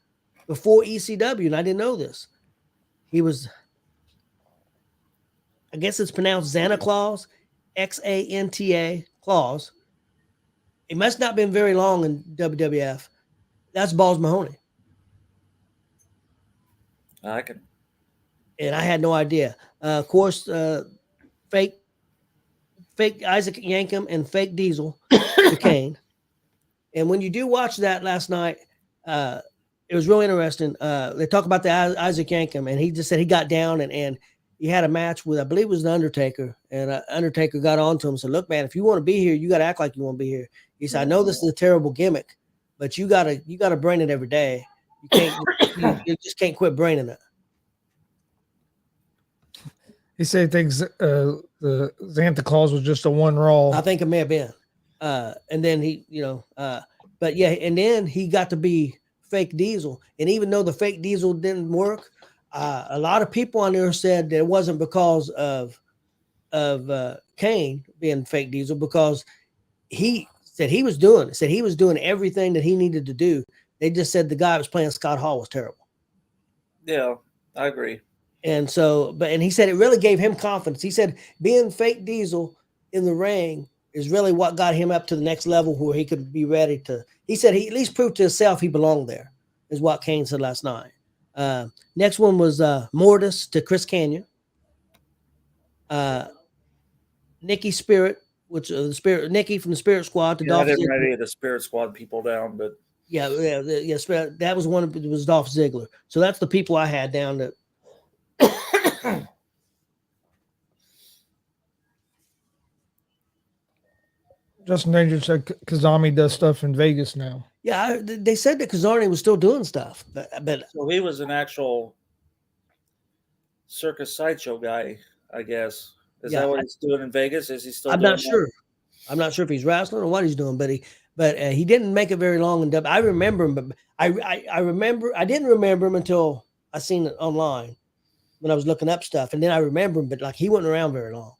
before ECW, and I didn't know this. He was, I guess it's pronounced Xanta Claus, Xanta Claus. It must not have been very long in WWF. That's Balls Mahoney. And I had no idea. Of course, fake Isaac Yankem and fake Diesel to Kane. And when you do watch that last night, it was really interesting. They talk about the Isaac Yankem, and he just said he got down and he had a match with, I believe it was the Undertaker, and Undertaker got on to him and said, "Look, man, if you want to be here, you got to act like you want to be here." He said, "I know this is a terrible gimmick, but you gotta brain it every day. You can't, you just can't quit braining it." He said things. The Xanta Claus was just a one Raw. I think it may have been, and then he, but yeah, and then he got to be fake Diesel, and even though the fake Diesel didn't work, a lot of people on there said that it wasn't because of Kane being fake Diesel, because he said he was doing everything that he needed to do. They just said the guy who was playing Scott Hall was terrible. Yeah, I agree. And so, and he said it really gave him confidence. He said being fake Diesel in the ring is really what got him up to the next level where he could be ready to. He said he at least proved to himself he belonged there, is what Kane said last night. Next one was Mortis to Chris Canyon. Nikki Spirit, which Nikki from the Spirit Squad to Dolph. I didn't write any of the Spirit Squad people down, but yeah, that was one. It was Dolph Ziggler. So that's the people I had down to. Justin Danger said Kazami does stuff in Vegas now. Yeah, they said that Kazarni was still doing stuff, but so he was an actual circus sideshow guy, I guess. Is that what he's doing in Vegas? Is he still? I'm not sure. I'm not sure if he's wrestling or what he's doing, but he didn't make it very long in W. I remember him, but I remember I didn't remember him until I seen it online when I was looking up stuff, and then I remember him, but like he wasn't around very long.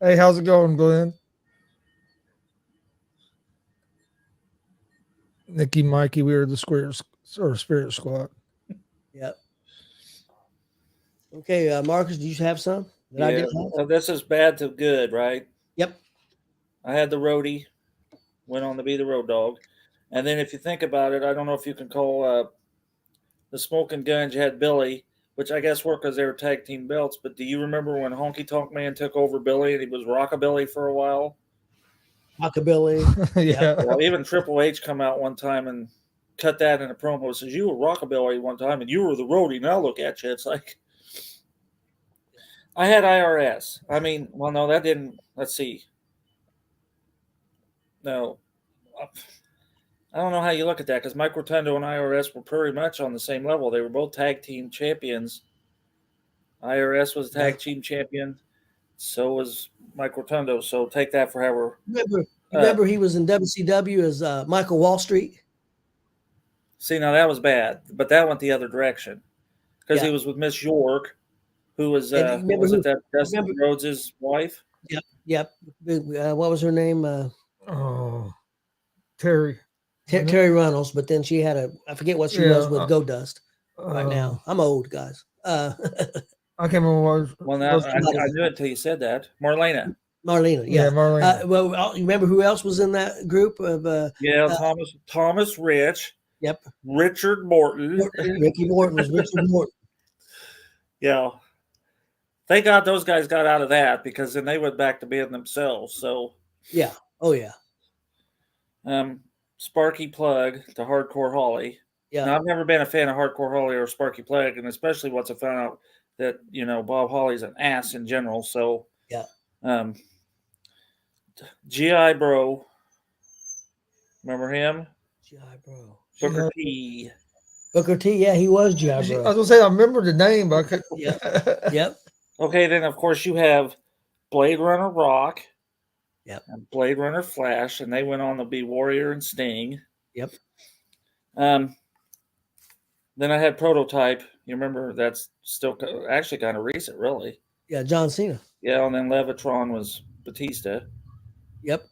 Hey, how's it going, Glenn? Nikki, Mikey, we were the Spirit Squad. Yep. Okay, Marcus, do you have some? This is bad to good, right? Yep. I had the roadie, went on to be the road dog. And then if you think about it, I don't know if you can call the Smoking Guns, you had Billy, which I guess worked because they were tag team belts. But do you remember when Honky Tonk Man took over Billy and he was Rockabilly for a while? Rockabilly. Yeah. Well, even Triple H come out one time and cut that in a promo. Says, "You were Rockabilly one time and you were the roadie. Now look at you." It's like, I had IRS. I mean, well, no, that didn't. Let's see. No. I don't know how you look at that, because Mike Rotundo and IRS were pretty much on the same level. They were both tag team champions. IRS was tag team champion. So was Mike Rotundo. So take that for however. Remember he was in WCW as Michael Wall Street? See, now that was bad, but that went the other direction because Yeah. he was with Miss York, who was remember was who- it that Dustin remember- Rhodes' wife? Yep. What was her name? Oh, Terry. wasn't it? Terry Runnels, but then she had I forget what she was with Goldust right now. I'm old, guys. I can't remember what was. Well, now I knew it until you said that. Marlena. Marlena, Yeah, yeah. Marlena. Well, you remember who else was in that group of? Thomas Rich. Yep. Richard Morton. Ricky Morton was Richard Morton. Yeah. Thank God those guys got out of that because then they went back to being themselves. So Yeah. Oh yeah. Sparky Plug to Hardcore Holly. Yeah. Now, I've never been a fan of Hardcore Holly or Sparky Plug, and especially once I found out that Bob Holly's an ass in general. So yeah. G.I.Bro. Remember him? G.W.R. Booker T. Booker T. Yeah, he was G.I. I was Bro. gonna say I remember the name, but I couldn't. Yep. Okay, then of course you have Blade Runner Rock. Yep. And Blade Runner Flash, and they went on to be Warrior and Sting. Yep. Then I had Prototype. You remember that's still actually kind of recent, really. Yeah, John Cena. Yeah, and then Levitron was Batista. Yep.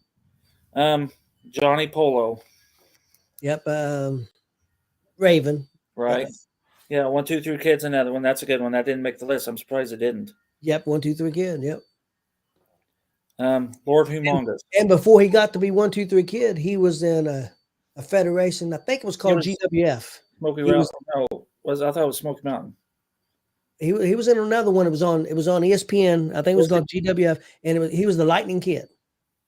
Johnny Polo. Yep. Raven. Right. Yeah, 1, 2, 3 Kid's another one. That's a good one. That didn't make the list. I'm surprised it didn't. Yep. 1, 2, 3 Kid. Yep. Lord Humongous. And before he got to be 1, 2, 3 Kid, he was in a federation. I think it was called GWF. Smoky Mountain. I thought it was Smoky Mountain. He was in another one. It was on ESPN. I think it was called GWF, and he was the Lightning Kid.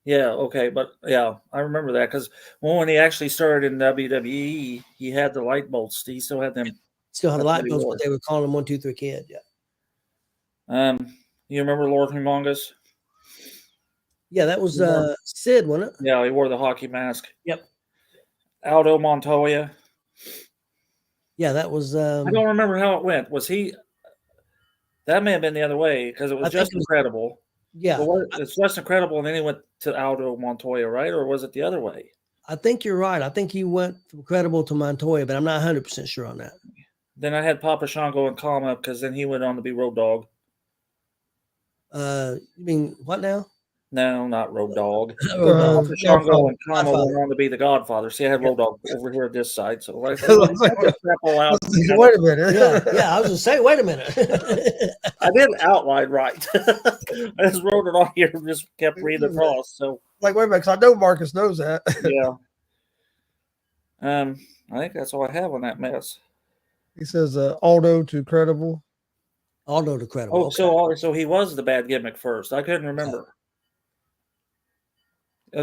Yeah, okay, but yeah, I remember that because when he actually started in WWE, he had the light bolts. He still had them. Still had the light bolts, but they were calling him 1, 2, 3 Kid. Yeah. You remember Lord Humongous? Yeah, that was Sid, wasn't it? Yeah, he wore the hockey mask. Yep. Aldo Montoya. Yeah, that was. I don't remember how it went. Was he? That may have been the other way because it was just incredible. Yeah, it's just incredible, and then he went to Aldo Montoya, right? Or was it the other way? I think you're right. I think he went from Credible to Montoya, but I'm not 100% sure on that. Then I had Papa Shango and Kama because then he went on to be Road Dogg. You mean what now? No, not Road Dogg. Road Papa Shango and Kama went on to be the Godfather. See, I had Road Dogg over here at this side. So like, wait a minute. Yeah, I was gonna say, wait a minute. I didn't outline right. I just wrote it on here and just kept reading across. So like, wait a minute, because I know Marcus knows that. Yeah. I think that's all I have on that mess. He says Aldo to Credible. Aldo to Credible. Oh, okay. So he was the bad gimmick first. I couldn't remember.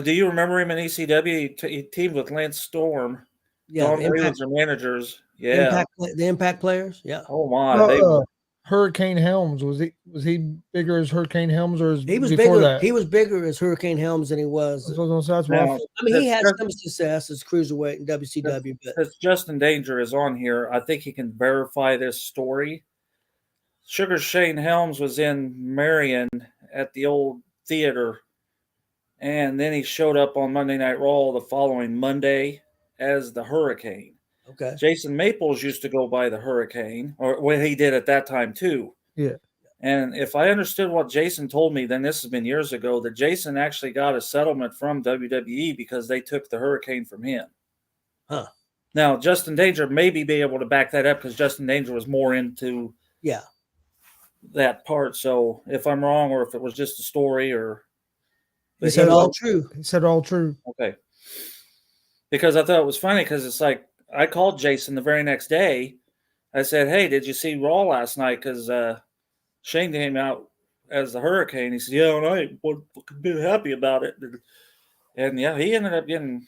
Do you remember him in ECW? He teamed with Lance Storm. Yeah, Don Reeves are managers. Yeah, the Impact players. Yeah. Oh my! Hurricane Helms, was he bigger as Hurricane Helms, or he was before bigger? that? He was bigger as Hurricane Helms than he was. That's I mean, he had some success as cruiserweight in WCW, but Justin Danger is on here. I think he can verify this story. Sugar Shane Helms was in Marion at the old theater, and then he showed up on Monday Night Raw the following Monday as the Hurricane. Okay. Jason Maples used to go by the Hurricane, or what he did at that time too. Yeah. And if I understood what Jason told me, then this has been years ago, that Jason actually got a settlement from WWE because they took the Hurricane from him. Huh. Now, Justin Danger maybe be able to back that up because Justin Danger was more into that part. So if I'm wrong, or if it was just a story, or he said all true. He said all true. Okay. Because I thought it was funny because it's like I called Jason the very next day. I said, "Hey, did you see Raw last night? Because Shane came out as the Hurricane." He said, "Yeah, and I wasn't fucking happy about it." And yeah, he ended up getting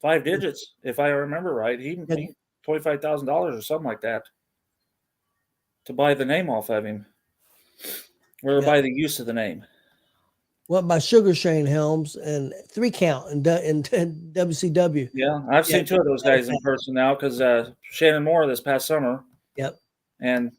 5 digits, if I remember right. He $25,000 or something like that to buy the name off of him, or buy the use of the name. Well, by Sugar Shane Helms and 3 Count in WCW. Yeah, I've seen 2 of those guys in person now because Shannon Moore this past summer. Yep. And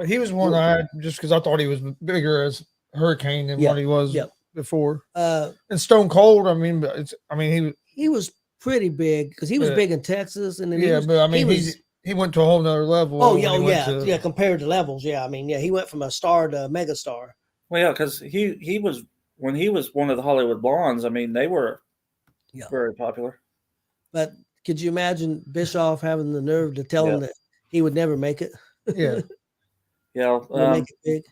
he was one I had just because I thought he was bigger as hurricane than Yeah, what he was yeah. before. And Stone Cold, I mean, he was pretty big because he was big in Texas, and then he went to a whole nother level. Oh yeah, compared to levels, yeah. I mean, yeah, he went from a star to a mega star. Well, yeah, because he was when he was one of the Hollywood Blondes. I mean, they were very popular. But could you imagine Bischoff having the nerve to tell him that he would never make it? Yeah, yeah. Make it big.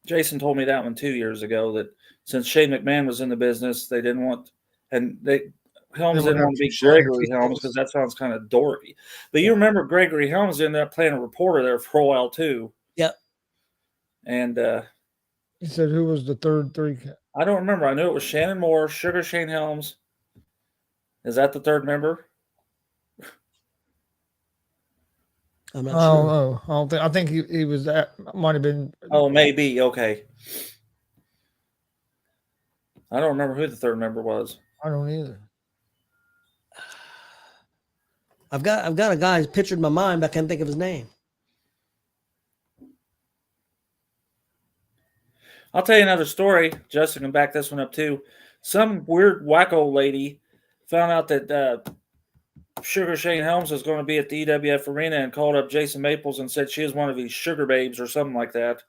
Jason told me that one 2 years ago. That since Shane McMahon was in the business, they didn't want, and Helms didn't want to be Gregory Helms because that sounds kind of dorky. But you remember Gregory Helms ended up playing a reporter there for a while too. Yep. And he said, "Who was the third three?" I don't remember. I knew it was Shannon Moore, Sugar Shane Helms. Is that the third member? I'm not sure. Oh, I don't think. I think he was that. Might have been. Oh, maybe. Okay. I don't remember who the third member was. I don't either. I've got a guy pictured in my mind, but I can't think of his name. I'll tell you another story. Justin can back this one up too. Some weird wacko lady found out that Sugar Shane Helms was going to be at the EWF arena and called up Jason Maples and said she was one of these sugar babes or something like that.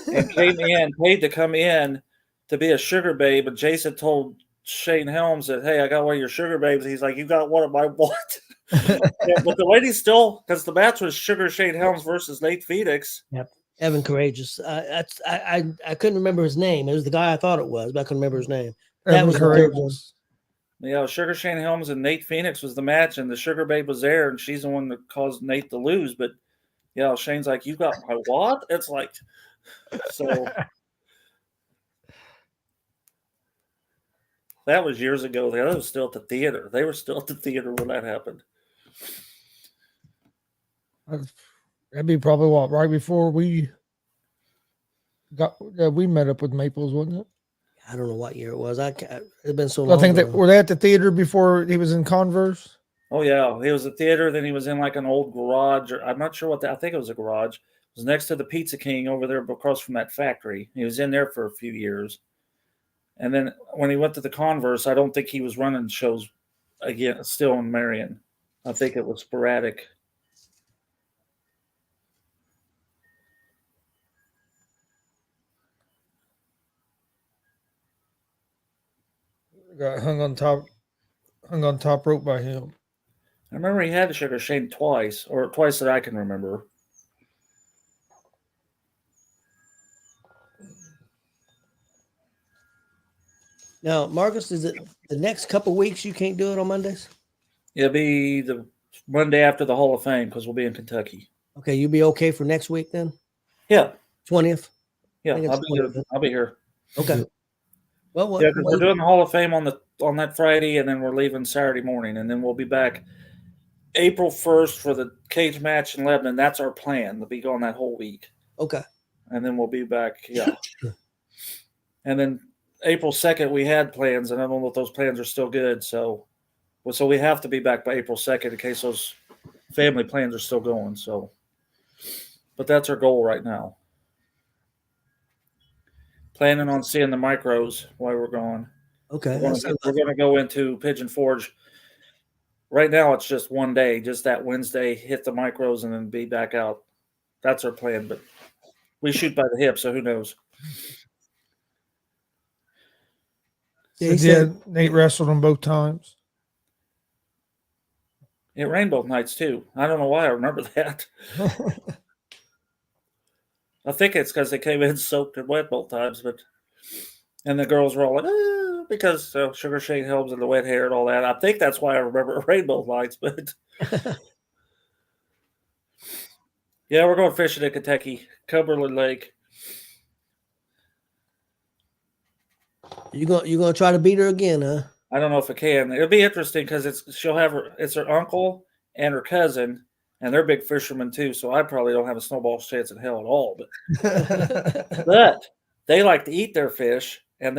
And came in, paid to come in to be a sugar babe. And Jason told Shane Helms that, hey, I got one of your sugar babes. He's like, you got one of my what? But the lady still, because the match was Sugar Shane Helms versus Nate Phoenix. Yep. Evan Courageous. I couldn't remember his name. It was the guy I thought it was, but I couldn't remember his name. That was Courageous. Yeah, Sugar Shane Helms and Nate Phoenix was the match, and the Sugar Babe was there, and she's the one that caused Nate to lose. But yeah, Shane's like, you got my what? It's like, so that was years ago. That was still at the theater. They were still at the theater when that happened. That'd be probably what, right before we met up with Maples, wasn't it? I don't know what year it was. It's been so long. I think were they at the theater before he was in Converse? Oh yeah, he was at the theater. Then he was in like an old garage, or I'm not sure what I think it was a garage. It was next to the Pizza King over there across from that factory. He was in there for a few years. And then when he went to the Converse, I don't think he was running shows again, still in Marion. I think it was sporadic. Got hung on top rope by him. I remember he had Sugar Shane twice, or twice that I can remember. Now, Marcus, is it the next couple weeks you can't do it on Mondays? It'll be the Monday after the Hall of Fame because we'll be in Kentucky. Okay, you'll be okay for next week then? Yeah. 20th? Yeah, I'll be here. Okay. Well, we're doing the Hall of Fame on that Friday, and then we're leaving Saturday morning, and then we'll be back April 1st for the cage match in Lebanon. That's our plan to be gone that whole week. Okay. And then we'll be back. Yeah. And then April 2nd, we had plans, and I don't know if those plans are still good. So we have to be back by April 2nd in case those family plans are still going. So, but that's our goal right now. Planning on seeing the micros while we're gone. Okay. We're going to go into Pigeon Forge. Right now, it's just one day, just that Wednesday, hit the micros and then be back out. That's our plan, but we shoot by the hip, so who knows? Yeah, Nate wrestled them both times. It rained both nights, too. I don't know why I remember that. I think it's because they came in soaked and wet both times, and the girls were all like, because Sugar Shane Helms and the wet hair and all that. I think that's why I remember it rained both nights, but yeah, we're going fishing in Kentucky, Cumberland Lake. You gonna try to beat her again, huh? I don't know if it can. It'll be interesting because it's her uncle and her cousin. And they're big fishermen too, so I probably don't have a snowball's chance in hell at all. But they like to eat their fish, and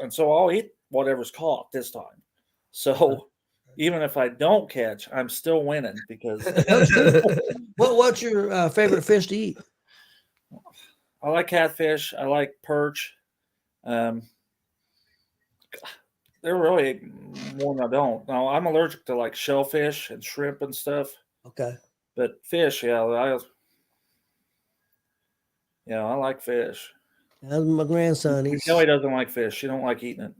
so I'll eat whatever's caught this time. So even if I don't catch, I'm still winning because. What's your favorite fish to eat? I like catfish. I like perch. Um, They're really one I don't. Now I'm allergic to like shellfish and shrimp and stuff, Okay. but fish, I like fish. That's my grandson. Kelly doesn't like fish. She don't like eating it.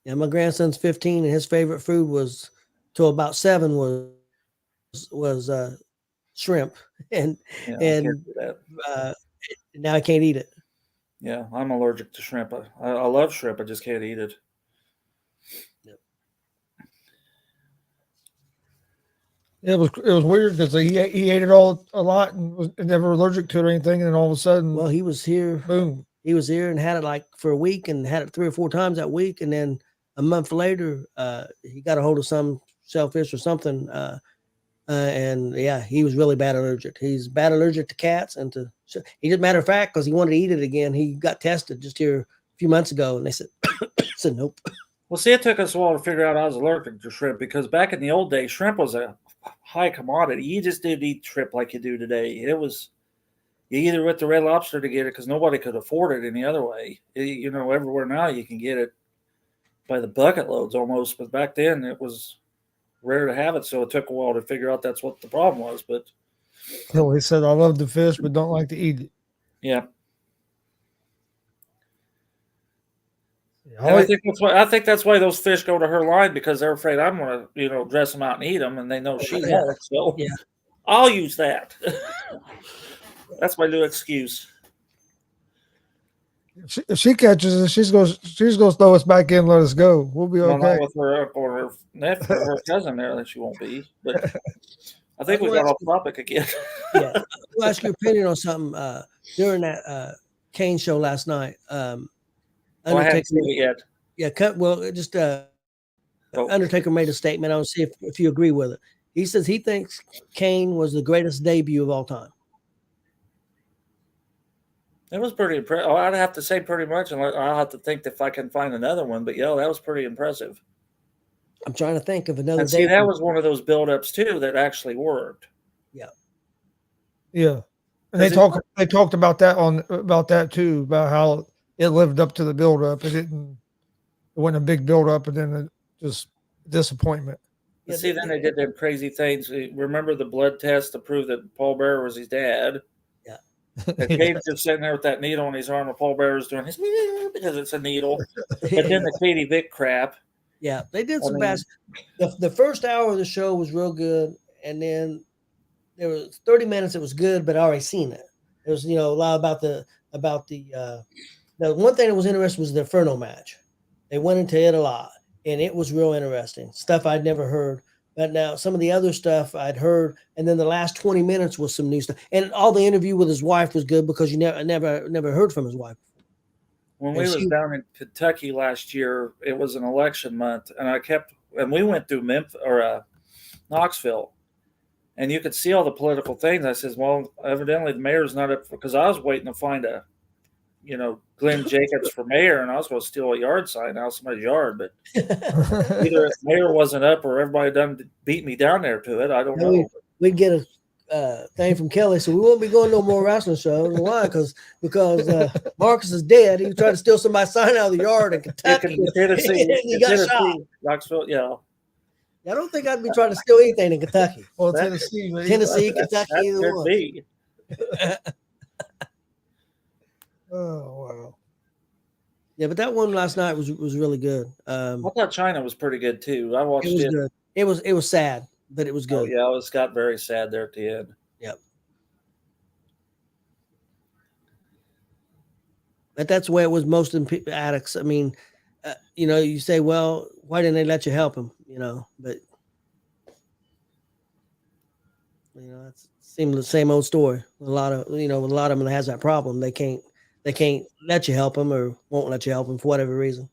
Yeah, my grandson's 15, and his favorite food was till about 7 was shrimp, and Yeah, I can't do that. uh, now I can't eat it. Yeah, I'm allergic to shrimp. I love shrimp. I just can't eat it. Yep. It was weird because he ate it all a lot and was never allergic to it or anything, and then all of a sudden, Well, he was here. boom. He was here and had it like for a week, and had it 3 or 4 times that week, and then a month later, he got a hold of some shellfish or something, and yeah, he was really bad allergic. He's bad allergic to cats and to. He just matter of fact, because he wanted to eat it again, he got tested just here a few months ago, and they said said nope. Well, see, it took us a while to figure out I was allergic to shrimp because back in the old days, shrimp was a high commodity. You just didn't eat shrimp like you do today. It was you either went to Red Lobster to get it because nobody could afford it any other way. Everywhere now you can get it by the bucket loads almost, but back then it was rare to have it, so it took a while to figure out that's what the problem was. But He said, "I love the fish, but don't like to eat it." yeah. Yeah, I think that's why those fish go to her line because they're afraid I'm going to dress them out and eat them, and they know she won't. So Yeah. I'll use that. That's my new excuse. if she catches it, she's going to throw us back in and let us go. We'll be Well, okay. not with her or her nephew or her cousin there that she won't be. But I think we got off topic again. Yeah, I'll ask your opinion on something. During that Kane show last night, I haven't seen it yet. Yeah, Undertaker made a statement. I want to see if you agree with it. He says he thinks Kane was the greatest debut of all time. It was pretty impressive. I'd have to say pretty much, and I'll have to think if I can find another one. But that was pretty impressive. I'm trying to think of another. And see, that was one of those build-ups too that actually worked. Yeah. Yeah, and they talked about that too, about how it lived up to the build-up. It wasn't a big build-up, and then just disappointment. Yeah, see, then they did them crazy things. Remember the blood test to prove that Paul Bearer was his dad? Yeah. And Kate's just sitting there with that needle on his arm, and Paul Bearer's doing his because it's a needle. But then the Katie Vick crap. Yeah, they did some bad. The first hour of the show was real good, and then there was 30 minutes. It was good, but I already seen it. There was a lot about the one thing that was interesting was the Inferno match. They went into it a lot, and it was real interesting stuff I'd never heard. But now some of the other stuff I'd heard, and then the last 20 minutes was some new stuff. And all the interview with his wife was good because you never heard from his wife. When we was down in Kentucky last year, it was an election month, and we went through Memphis or Knoxville, and you could see all the political things. I says, well, evidently the mayor's not up because I was waiting to find Glenn Jacobs for mayor, and I was going to steal a yard sign out of somebody's yard, but either the mayor wasn't up or everybody done beat me down there to it. I don't know. We'd get a thing from Kelly, so we won't be going no more wrestling shows. Why? Because Marcus is dead. He tried to steal somebody's sign out of the yard in Kentucky. Tennessee, he got shot. Knoxville, yeah. I don't think I'd be trying to steal anything in Kentucky. Well, Tennessee, Kentucky, either one. Be. Oh wow! Yeah, but that one last night was really good. I thought China was pretty good too. I watched it. Good. It was sad, but it was good. Oh, yeah, it got very sad there at the end. Yep. But that's the way it was most addicts. I mean, you say, well, why didn't they let you help him? But it seems the same old story. A lot of them that has that problem. They can't let you help them or won't let you help them for whatever reason.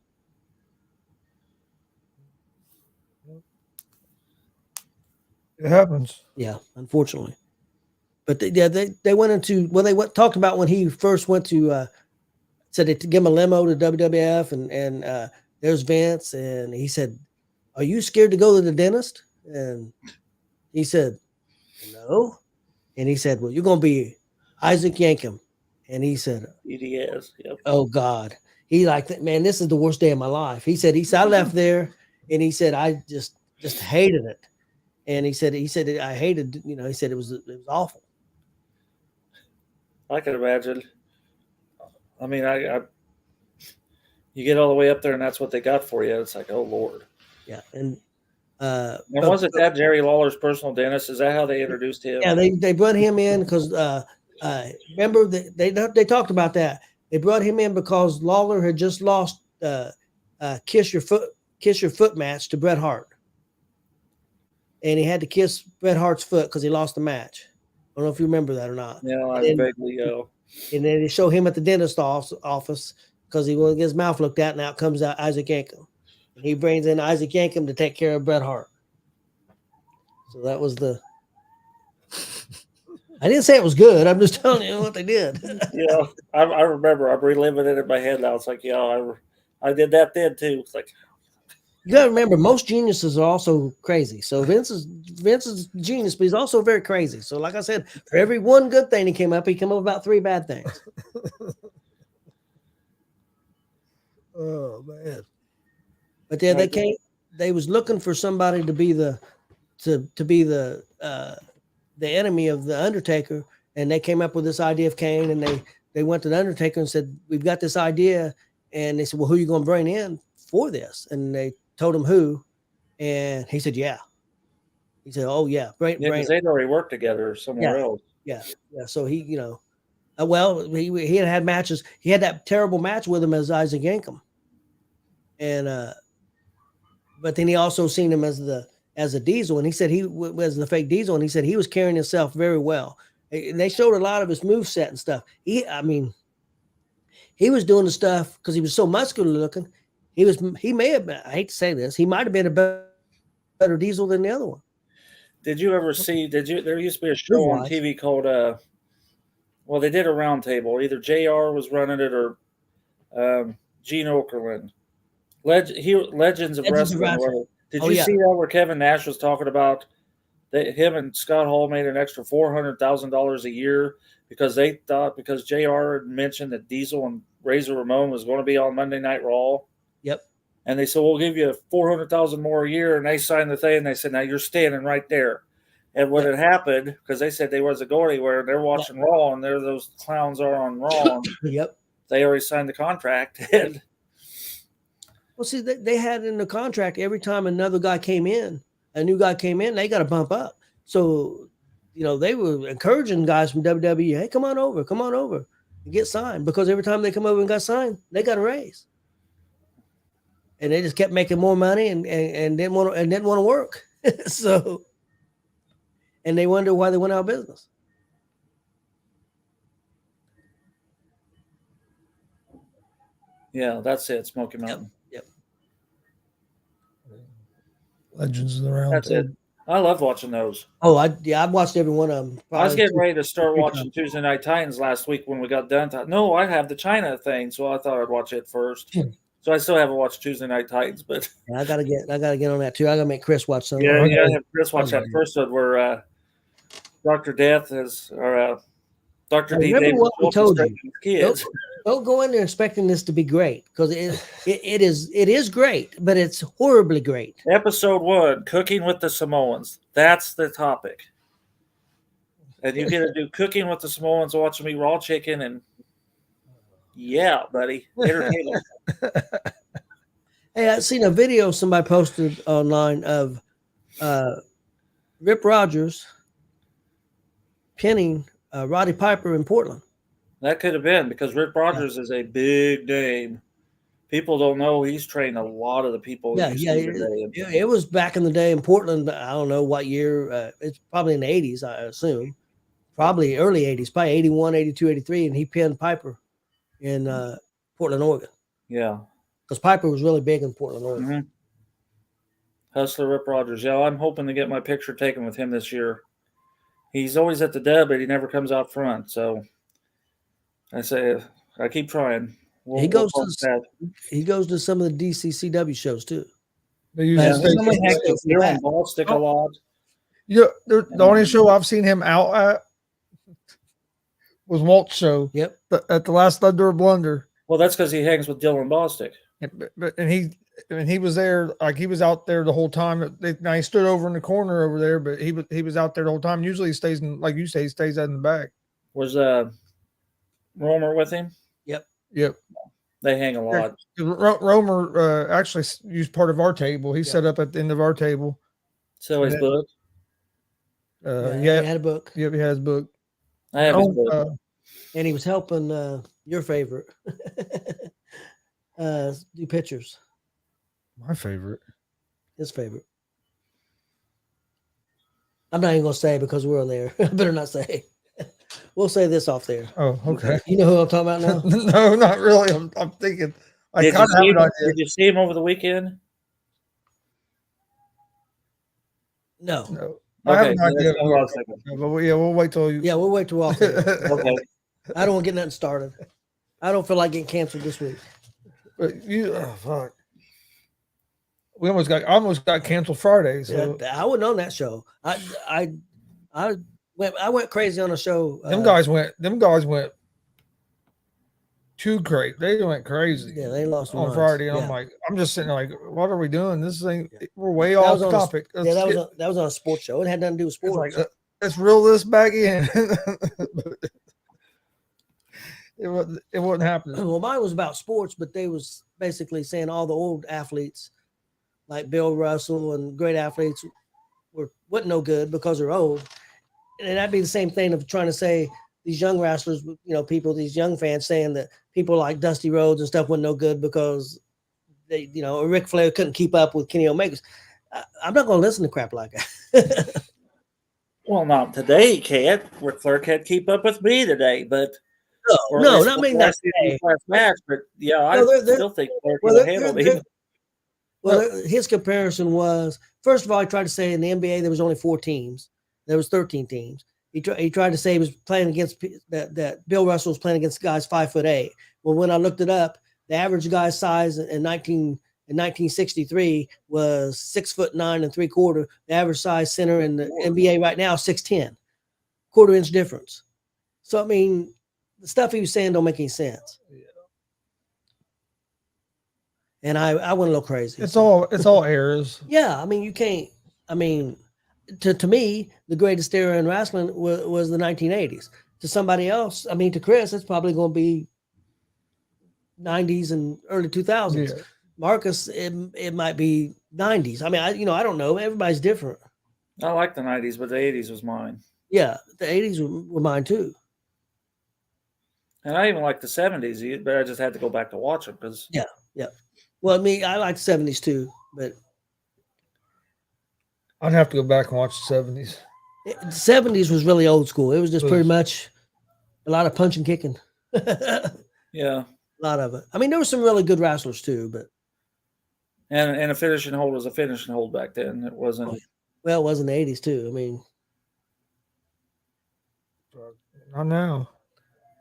It happens. Yeah, unfortunately. But they went into they talked about when he first went to said they give him a limo to WWF and there's Vince and he said, "Are you scared to go to the dentist?" And he said, "No." And he said, "Well, you're gonna be Isaac Yankem." And he said, EDS, yep. "Oh God." he like, man, this is the worst day of my life. He said I left there, and he said I just hated it. And he said I hated, he said it was awful. I can imagine. I mean, I you get all the way up there, and that's what they got for you. It's like, oh Lord. Yeah, and wasn't that Jerry Lawler's personal dentist? Is that how they introduced him? Yeah, they brought him in because remember they talked about that. They brought him in because Lawler had just lost kiss your foot match to Bret Hart, and he had to kiss Bret Hart's foot because he lost the match. I don't know if you remember that or not. Yeah, I vaguely know. And then they show him at the dentist office because he wanted to get his mouth looked at, and out comes Isaac Yankem. And he brings in Isaac Yankem to take care of Bret Hart. So that was the. I didn't say it was good. I'm just telling you what they did. Yeah, I remember. I'm reliving it in my head now. It's like, yeah, I did that then too. It's like, you got to remember, most geniuses are also crazy. So Vince is genius, but he's also very crazy. So, like I said, for every one good thing he came up with about 3 bad things. Oh man! But then they came. They was looking for somebody to be the enemy of the Undertaker, and they came up with this idea of Kane, and they went to the Undertaker and said, "We've got this idea," and they said, "Well, who are you going to bring in for this?" And they told him who, and he said, "Yeah." He said, "Oh yeah, because they'd already worked together somewhere else." Yeah. So he, well, he had matches. He had that terrible match with him as Isaac Yankem, and but then he also seen him as a Diesel, and he said he was the fake Diesel, and he said he was carrying himself very well. And they showed a lot of his moveset and stuff. He was doing the stuff because he was so muscular looking. He may have been, I hate to say this, he might have been a better Diesel than the other one. Did you ever see? There used to be a show on TV called well, they did a round table. Either G.W.R. was running it or Gene Okerlund. Legends of Wrestling. Did you see that where Kevin Nash was talking about that him and Scott Hall made an extra $400,000 a year because they thought because JR had mentioned that Diesel and Razor Ramon was going to be on Monday Night Raw. Yep. And they said, we'll give you $400,000 more a year. And they signed the thing. And they said, now you're standing right there. And what had happened, because they said they wasn't going anywhere, they're watching Raw, and there those clowns are on Raw. Yep. They already signed the contract. And well, see, they had in the contract every time a new guy came in, they got to bump up. So, they were encouraging guys from WWE, hey, come on over and get signed, because every time they come over and got signed, they got a raise. And they just kept making more money and didn't want to work. So, and they wonder why they went out of business. Yeah, that's it. Smoky Mountain. Yep. Legends of the Round. That's it. I love watching those. Oh, I've watched every one of them. I was getting ready to start watching Tuesday Night Titans last week when we got done. No, I have the China thing, so I thought I'd watch it first. So I still haven't watched Tuesday Night Titans, but I gotta get on that too. I gotta make Chris watch some. Yeah, I have Chris watch that first one where Dr. Death is or Dr. D. Remember what we told you. Kids. Don't go in there expecting this to be great, because it is great, but it's horribly great. Episode 1, Cooking with the Samoans. That's the topic. And you get to do Cooking with the Samoans, watch them eat raw chicken, and yeah, buddy, entertainment. Hey, I seen a video somebody posted online of Rip Rogers pinning Roddy Piper in Portland. That could have been, because Rip Rogers is a big name. People don't know he's trained a lot of the people. It was back in the day in Portland. I don't know what year. It's probably in the 80s, I assume. Probably early 80s, probably 81, 82, 83. And he pinned Piper in Portland, Oregon. Yeah. Because Piper was really big in Portland, Oregon. Mm-hmm. Hustler Rip Rogers. Yeah, I'm hoping to get my picture taken with him this year. He's always at the dub, but he never comes out front. So I keep trying. He goes to some of the DCCW shows too. They usually stick a lot. Yeah, the only show I've seen him out at was Walt's show. Yep. At the last Thunder or Blunder. Well, that's because he hangs with Dylan Bostic. And he was there, like he was out there the whole time. Now he stood over in the corner over there, but he was out there the whole time. Usually he stays in, like you say, he stays out in the back. Was Romer with him? Yep. They hang a lot. Romer actually used part of our table. He set up at the end of our table. So his book. He had a book. Yep, he had his book. I have his book. And he was helping your favorite do pictures. My favorite. His favorite. I'm not even gonna say because we're on there. I better not say. We'll say this off there. Oh, okay. You know who I'm talking about now? No, not really. I'm thinking. Did you see him over the weekend? No. I have Okay, an idea. that's what I was thinking. But we'll wait till you. Yeah, we'll wait till we're off there. Okay. I don't want to get nothing started. I don't feel like getting canceled this week. But fuck. I almost got canceled Friday. So I wasn't on that show. I went crazy on a show. Them guys went too crazy. They went crazy. Yeah, they lost on Friday. And I'm just sitting there like, what are we doing? We're way off topic. That was on a sports show. It had nothing to do with sports. Like, let's reel this back in. It wasn't happening. Well, mine was about sports, but they was basically saying all the old athletes like Bill Russell and great athletes wasn't no good because they're old. And that'd be the same thing of trying to say these young wrestlers, these young fans saying that people like Dusty Rhodes and stuff wasn't no good because they, Ric Flair couldn't keep up with Kenny Omega. I'm not going to listen to crap like that. Well, not today, he can't. Ric Flair can't keep up with me today, but no, not mean that last match. But yeah, I still think Flair could have handled him. Well, his comparison was, first of all, he tried to say in the NBA there was only 4 teams. There was 13 teams. He tried to say he was playing against that Bill Russell was playing against guys 5'8". Well, when I looked it up, the average guy's size in 1963 was 6'9 3/4. The average size center in the NBA right now is 6'10", quarter-inch difference. So I mean, the stuff he was saying don't make any sense. Yeah. And I went a little crazy. It's all errors. Yeah, I mean, you can't. I mean, to me, the greatest era in wrestling was the 1980s. To somebody else, I mean, to Chris, it's probably going to be 90s and early 2000s. Yeah. Marcus, it might be 90s. I mean, I don't know. Everybody's different. I like the 90s, but the 80s was mine. Yeah, the 80s were mine too. And I even like the 70s, but I just had to go back to watch them because. Yeah. Well, I mean, I like the 70s too, but I'd have to go back and watch the 70s. The 70s was really old school. It was just pretty much a lot of punching, kicking. Yeah, a lot of it. I mean, there were some really good wrestlers too, but and a finishing hold was a finishing hold back then. It wasn't. Well, it was in the 80s too. I mean, not now.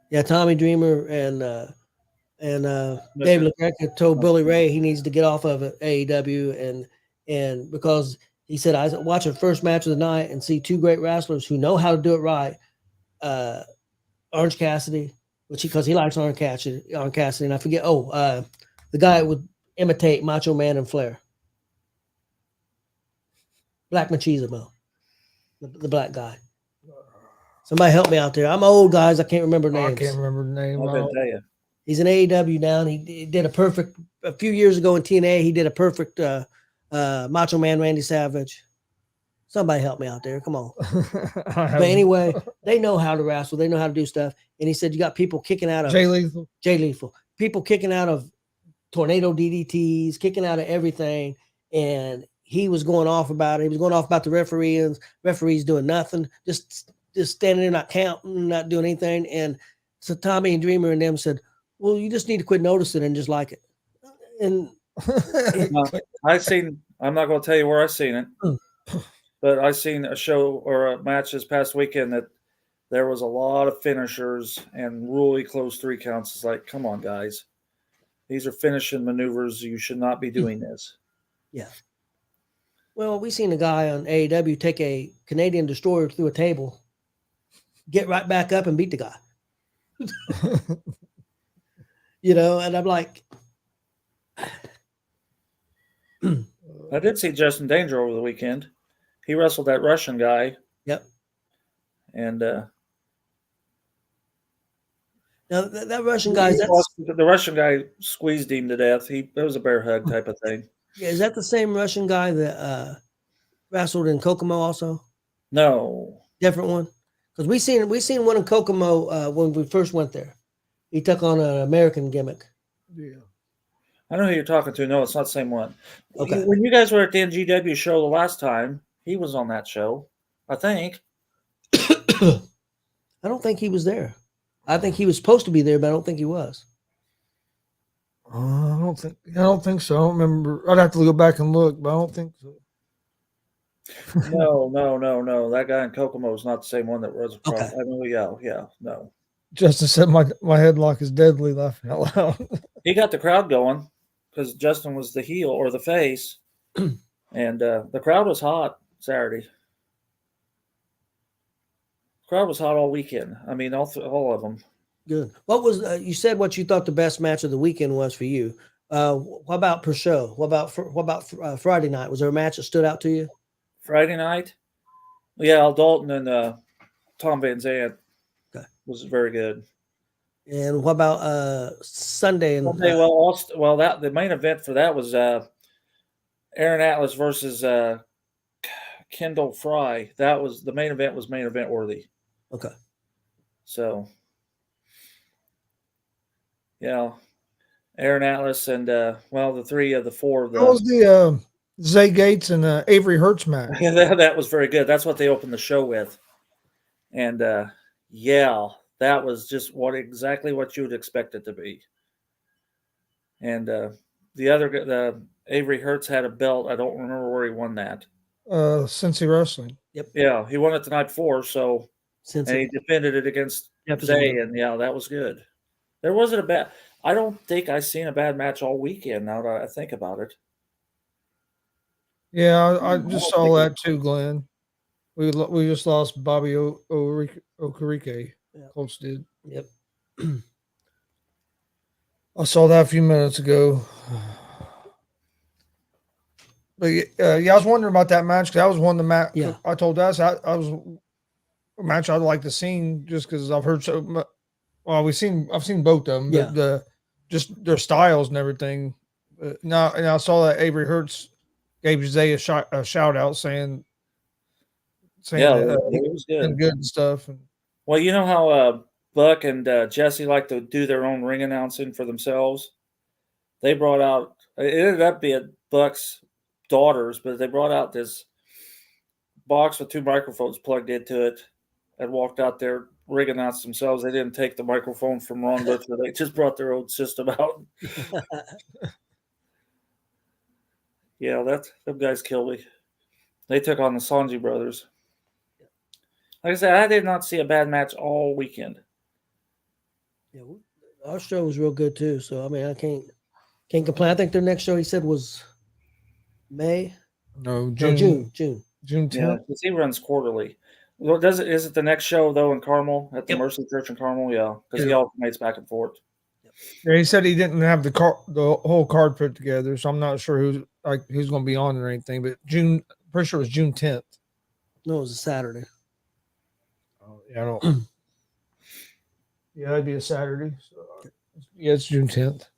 Yeah, Tommy Dreamer and Dave LaGreca told Billy Ray he needs to get off of it, AEW, and because he said, I watch the first match of the night and see 2 great wrestlers who know how to do it right. Orange Cassidy, because he likes Orange Cassidy, and I forget. The guy would imitate Macho Man and Flair, Black Machismo, the black guy. Somebody help me out there. I'm old, guys. I can't remember names. I can't remember the name. I can tell you. He's in AEW now, and he did a few years ago in TNA. He did a perfect Macho Man Randy Savage. Somebody help me out there. Come on. But anyway, they know how to wrestle. They know how to do stuff. And he said, you got people kicking out of Jay Lethal. People kicking out of tornado DDTs, kicking out of everything. And he was going off about it. He was going off about the referees doing nothing, just standing there, not counting, not doing anything. And so Tommy and Dreamer and them said, well, you just need to quit noticing and just like it. And I'm not going to tell you where I seen it, but I seen a show or a match this past weekend that there was a lot of finishers and really close 3 counts. It's like, come on, guys. These are finishing maneuvers. You should not be doing this. Yeah. Well, we seen a guy on AEW take a Canadian destroyer through a table, get right back up and beat the guy. And I'm like, I did see Justin Danger over the weekend. He wrestled that Russian guy. yep. And Now that Russian guy, the Russian guy squeezed him to death. It was a bear hug type of thing. is that the same Russian guy that wrestled in Kokomo also? No. Different one? Because we seen one in Kokomo when we first went there. He took on an American gimmick. Yeah. I know who you're talking to. No, it's not the same one. Okay. When you guys were at the NGW show the last time, he was on that show, I think. I don't think he was there. I think he was supposed to be there, but I don't think he was. I don't think so. I don't remember. I'd have to go back and look, but I don't think so. No. That guy in Kokomo is not the same one that was across. Okay. I know, yeah, no. Justin said my headlock is deadly, laughing out loud. He got the crowd going because Justin was the heel or the face, and the crowd was hot Saturday. Crowd was hot all weekend. I mean, all of them. Good. What was you said? What you thought the best match of the weekend was for you? What about per show? What about Friday night? Was there a match that stood out to you? Friday night, yeah, Al Dalton and Tom Van Zandt was very good. And what about Sunday? And that the main event for that was Aaron Atlas versus Kendall Fry. That was the main event. Was main event worthy. Okay. So, yeah, Aaron Atlas and the three of the four of the. That was the Zay Gates and Avery Hertz match. That was very good. That's what they opened the show with, and that was just exactly what you would expect it to be. And the Avery Hertz had a belt. I don't remember where he won that. Cincy Wrestling. Yep. Yeah, he won it the night before. So, Cincy. and he defended it against Yep. Zay, and that was good. There wasn't a bad. I don't think I've seen a bad match all weekend. Now that I think about it. Yeah, I just saw that too, Glenn. We just lost Bobby Okereke. Yeah. Colts did. Yep. I saw that a few minutes ago. But I was wondering about that match because that was one of the match. Yeah. I told us I was a match I'd like to see just because I've heard so much. Well, I've seen both of them. Yeah. Just their styles and everything. Now, and I saw that Avery Hertz gave Zay a shout out saying it was good and stuff. And well, you know how Buck and Jesse like to do their own ring announcing for themselves. They brought out. It ended up being Buck's daughters, but they brought out this box with two microphones plugged into it and walked out there, ring announced themselves. They didn't take the microphone from Ron Butcher. They just brought their own system out. Yeah, them guys killed me. They took on the Sanji brothers. Like I said, I did not see a bad match all weekend. Yeah, our show was real good too. So I mean, I can't complain. I think their next show he said was May. No, June. June 10th. Yeah, because he runs quarterly. Well, is it the next show though in Carmel at the Yep. Mercy Church in Carmel? Yeah, because he alternates back and forth. Yeah, he said he didn't have the whole card put together, so I'm not sure who's going to be on or anything. But pretty sure it was June 10th. No, it was a Saturday. Oh, yeah, I don't. Yeah, it'd be a Saturday. So, yeah, it's June 10th.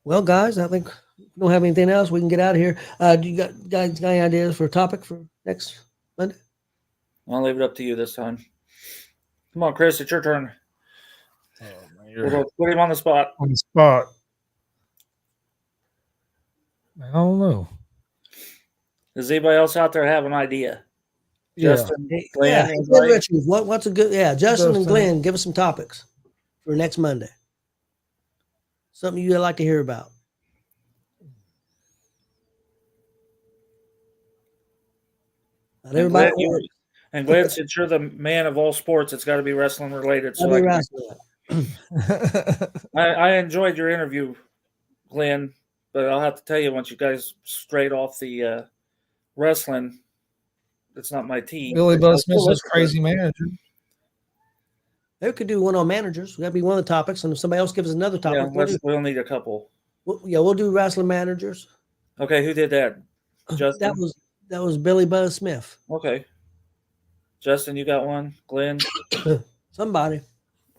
Well, guys, I think we don't have anything else. We can get out of here. Do you guys got any ideas for a topic for next Monday? I'll leave it up to you this time. Come on, Chris, it's your turn. Oh, man, Put him on the spot. On the spot. I don't know. Does anybody else out there have an idea? Yeah. Justin, Glenn, Richard, what's a good? Yeah, Justin and Glenn, give us some topics for next Monday. Something you'd like to hear about. Not everybody. And Glenn, since you're the man of all sports, it's got to be wrestling related. So I enjoyed your interview, Glenn, but I'll have to tell you once you guys straight off the wrestling, it's not my team. Billy Buss misses crazy manager. They could do one on managers. That'd be one of the topics. And if somebody else gives us another topic, Yeah, we'll need a couple. we'll do wrestling managers. Okay, who did that? Justin? That was Billy Buzz Smith. Okay. Justin, you got one? Glenn? Somebody.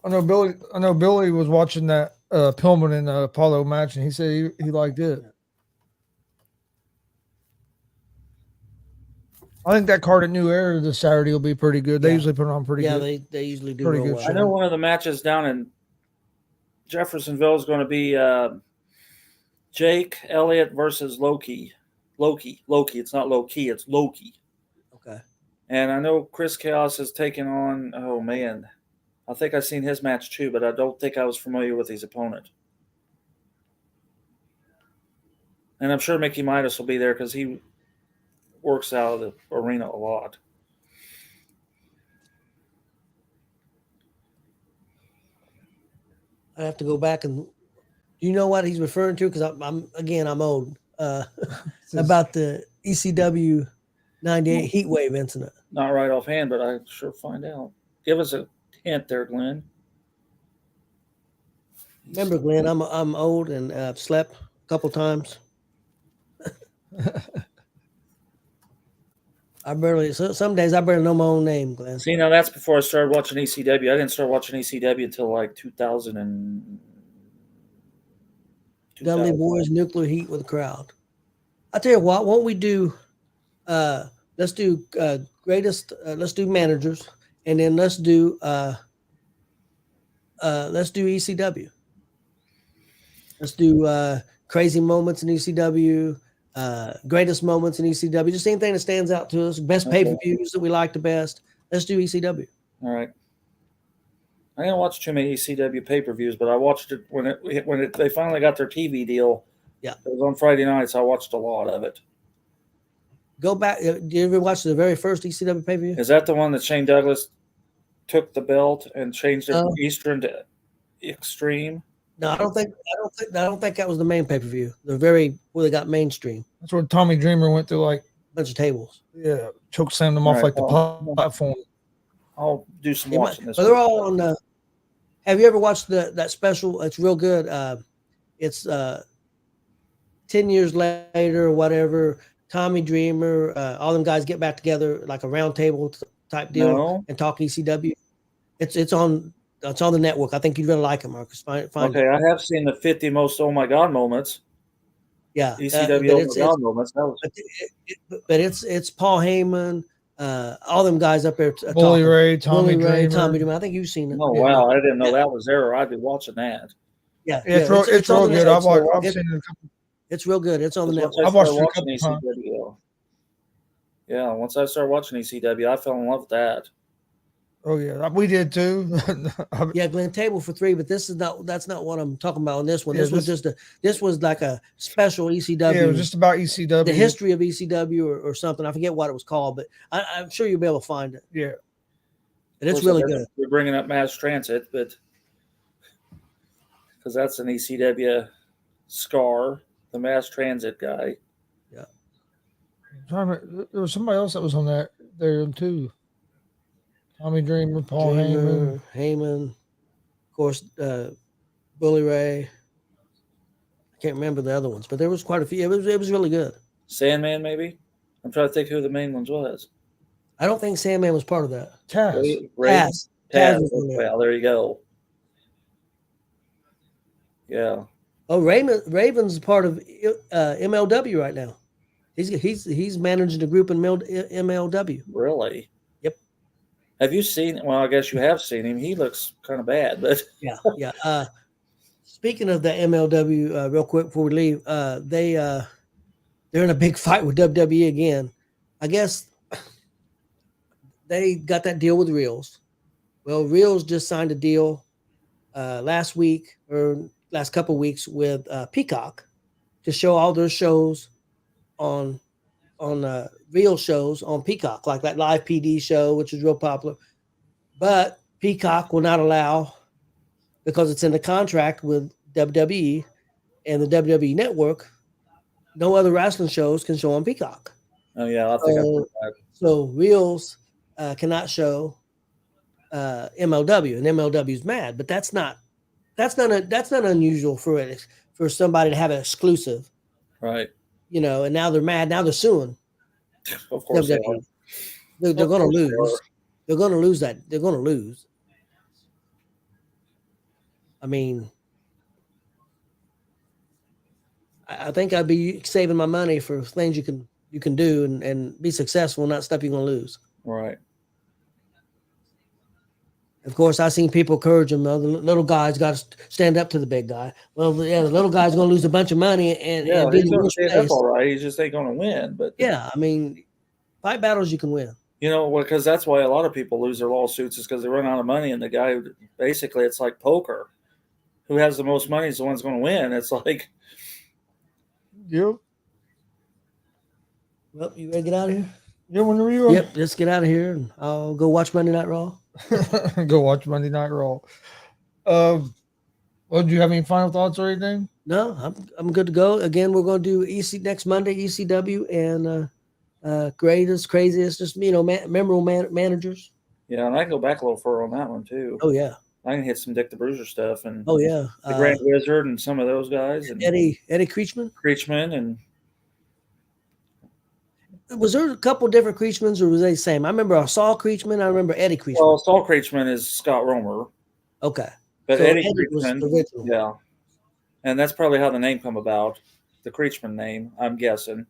I know Billy was watching that Pillman and Apollo match, and he said he liked it. I think that card at New Era this Saturday will be pretty good. They usually put it on pretty good. Yeah, they usually do pretty real good well. I know one of the matches down in Jeffersonville is going to be Jake Elliott versus Loki. Loki. It's not low-key. It's Loki. Okay. And I know Chris Chaos is taking on, oh, man. I think I've seen his match too, but I don't think I was familiar with his opponent. And I'm sure Mickey Midas will be there because he works out of the arena a lot. I have to go back and do you know what he's referring to? Because I'm old. About the ECW 98 heat wave incident. Not right offhand, but I sure find out. Give us a hint there, Glenn. Remember, Glenn, I'm old and I've slept a couple times. Some days I barely know my own name, Glenn. See, now that's before I started watching ECW. I didn't start watching ECW until like 2000 and Dudley Boys Nuclear Heat with a crowd. I tell you what, won't we do? Let's do let's do managers, and then let's do ECW. Let's do crazy moments in ECW, greatest moments in ECW. Just anything that stands out to us. Best pay-per-views that we like the best. Let's do ECW. All right. I didn't watch too many ECW pay-per-views, but I watched it when they finally got their TV deal. Yeah, it was on Friday nights. I watched a lot of it. Go back. Did you ever watch the very first ECW pay-per-view? Is that the one that Shane Douglas took the belt and changed it from Eastern to Extreme? No, I don't think that was the main pay-per-view. Where they got mainstream. That's where Tommy Dreamer went through like a bunch of tables. Yeah, choke slammed them off like the platform. I'll do some watching this. They're all on the. Have you ever watched that special? It's real good. It's 10 years later or whatever. Tommy Dreamer, all them guys get back together like a round table type deal and talk ECW. It's on the network. I think you'd really like it, Marcus. Find okay, it. I have seen the 50 most oh my god moments. Yeah, ECW oh my god moments. But it's Paul Heyman, all them guys up there. Bully Ray, Tommy Dreamer. I think you've seen it. Oh wow, I didn't know that was there. Or I'd be watching that. Yeah, it's real good. I've seen it a couple. It's real good. It's on the network. I've watched it a couple times. Yeah, once I started watching ECW, I fell in love with that. Oh yeah, we did too. Yeah, Glenn, table for three, but that's not what I'm talking about on this one. This was like a special ECW. Yeah, it was just about ECW. The history of ECW or something. I forget what it was called, but I'm sure you'll be able to find it. Yeah. And it's really good. We're bringing up Mass Transit, but because that's an ECW scar, the Mass Transit guy. Yeah. There was somebody else that was on that there too. Tommy Dreamer, Paul Heyman, of course, Bully Ray. I can't remember the other ones, but there was quite a few. It was really good. Sandman, maybe. I'm trying to think who the main ones was. I don't think Sandman was part of that. Taz. Well, there you go. Yeah. Oh, Raven's part of MLW right now. He's managing a group in MLW. Really? Yep. Have you seen? Well, I guess you have seen him. He looks kind of bad, but yeah. Speaking of the MLW, real quick before we leave, they're in a big fight with WWE again. I guess they got that deal with Reels. Well, Reels just signed a deal last week or last couple of weeks with Peacock to show all their shows on real shows on Peacock, like that live PD show, which is real popular. But Peacock will not allow, because it's in the contract with WWE and the WWE network, no other wrestling shows can show on Peacock. Oh yeah, I think I've heard that. So Reels cannot show MLW, and MLW's mad. But that's not unusual for somebody to have an exclusive, Right. And now they're mad. Now they're suing Of course they are. WWE. They're Of going to course they lose. are. They're going to lose that. They're going to lose. I mean, I think I'd be saving my money for things you can do and be successful, not stuff you're going to lose. Right. Of course, I've seen people encourage him. The little guy's got to stand up to the big guy. Well, yeah, the little guy's going to lose a bunch of money and be he's in the going to worst stand place. up all right. He just ain't going to win. But yeah, I mean, fight battles you can win. Because that's why a lot of people lose their lawsuits is because they run out of money, and the guy basically it's like poker. Who has the most money is the one's going to win. It's like, Yep. Well, you ready to get out of here? Yeah, whenever you are. Yep, let's get out of here, and I'll go watch Monday Night Raw. Go watch Monday Night Raw. Well, do you have any final thoughts or anything? No, I'm good to go. Again, we're going to do EC next Monday, ECW, and greatest, craziest, just memorable managers. Yeah, and I can go back a little further on that one too. Oh yeah, I can hit some Dick the Bruiser stuff and oh yeah, the Grand Wizard and some of those guys and Eddie Creechman. and Was there a couple different Creechmans, or was they the same? I remember Saul Creechman. I remember Eddie Creechman. Well, Saul Creechman is Scott Romer. Okay, But so Eddie was Creechman, the original. yeah, and that's probably how the name come about, the Creechman name. I'm guessing.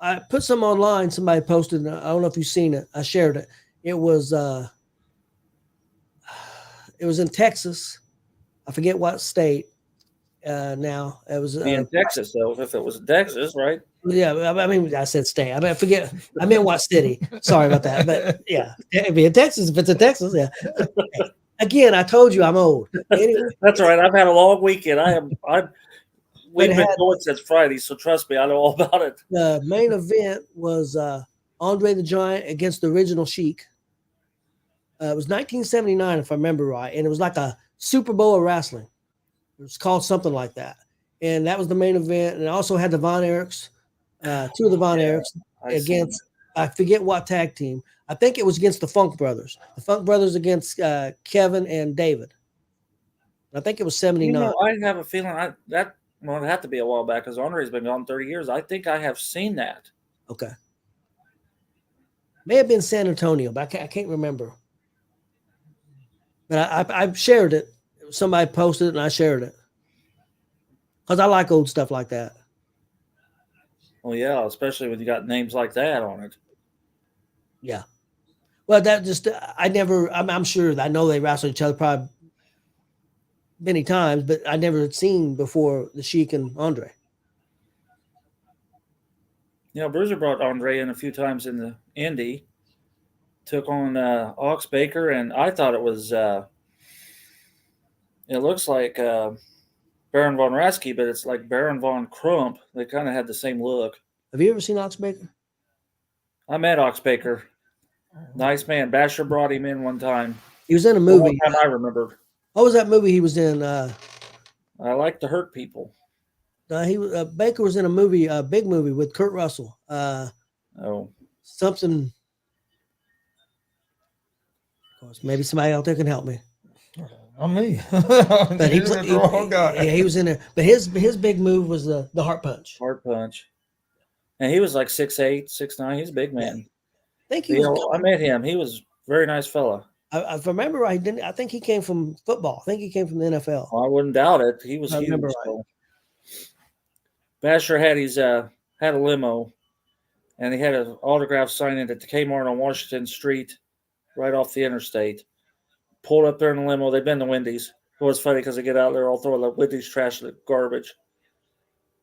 I put some online. Somebody posted. I don't know if you've seen it. I shared it. It was in Texas. I forget what state. Now it was In Texas, though. If it was Texas, right? Yeah, I mean, I said state. I forget. I meant what city. Sorry about that. But yeah, it'd be in Texas. If it's in Texas, yeah. Again, I told you I'm old. Anyway, that's all right. I've had a long weekend. We've been going since Friday, so trust me, I know all about it. The main event was Andre the Giant against the original Sheik. It was 1979, if I remember right, and it was like a Super Bowl of wrestling. It was called something like that, and that was the main event. And it also had the Von Erichs, two of the Von Erichs against I forget what tag team. I think it was against the Funk Brothers. The Funk Brothers against Kevin and David. I think it was 79. I have a feeling it had to be a while back because Andre's been gone 30 years. I think I have seen that. Okay. May have been San Antonio, but I can't remember. But I shared it. Somebody posted it, and I shared it. Because I like old stuff like that. Well, yeah, especially when you got names like that on it. Yeah. Well, that just, I'm sure I know they wrestled each other probably many times, but I never had seen before the Sheik and Andre. Bruiser brought Andre in a few times in the Indy, took on Ox Baker, and I thought it was, it looks like Baron Von Raschke, but it's like Baron Von Crump. They kind of had the same look. Have you ever seen Ox Baker? I met Ox Baker. Nice man. Basher brought him in one time. He was in a movie. One time I remembered. What was that movie he was in? I like to hurt people. Baker was in a movie, a big movie with Kurt Russell. Something. Of course, maybe somebody out there can help me. Not me. But he was in there. But his big move was the heart punch. Heart punch. And he was like 6'8", 6'9". He's a big man. I think he was. I met him. He was a very nice fella. If I remember right, I think he came from football. I think he came from the NFL. I wouldn't doubt it. He was huge. Remember right. Basher had had a limo, and he had an autograph signing at the Kmart on Washington Street, right off the interstate. Pulled up there in the limo. They've been to Wendy's. It was funny because they get out there, all throw the Wendy's trash, the garbage.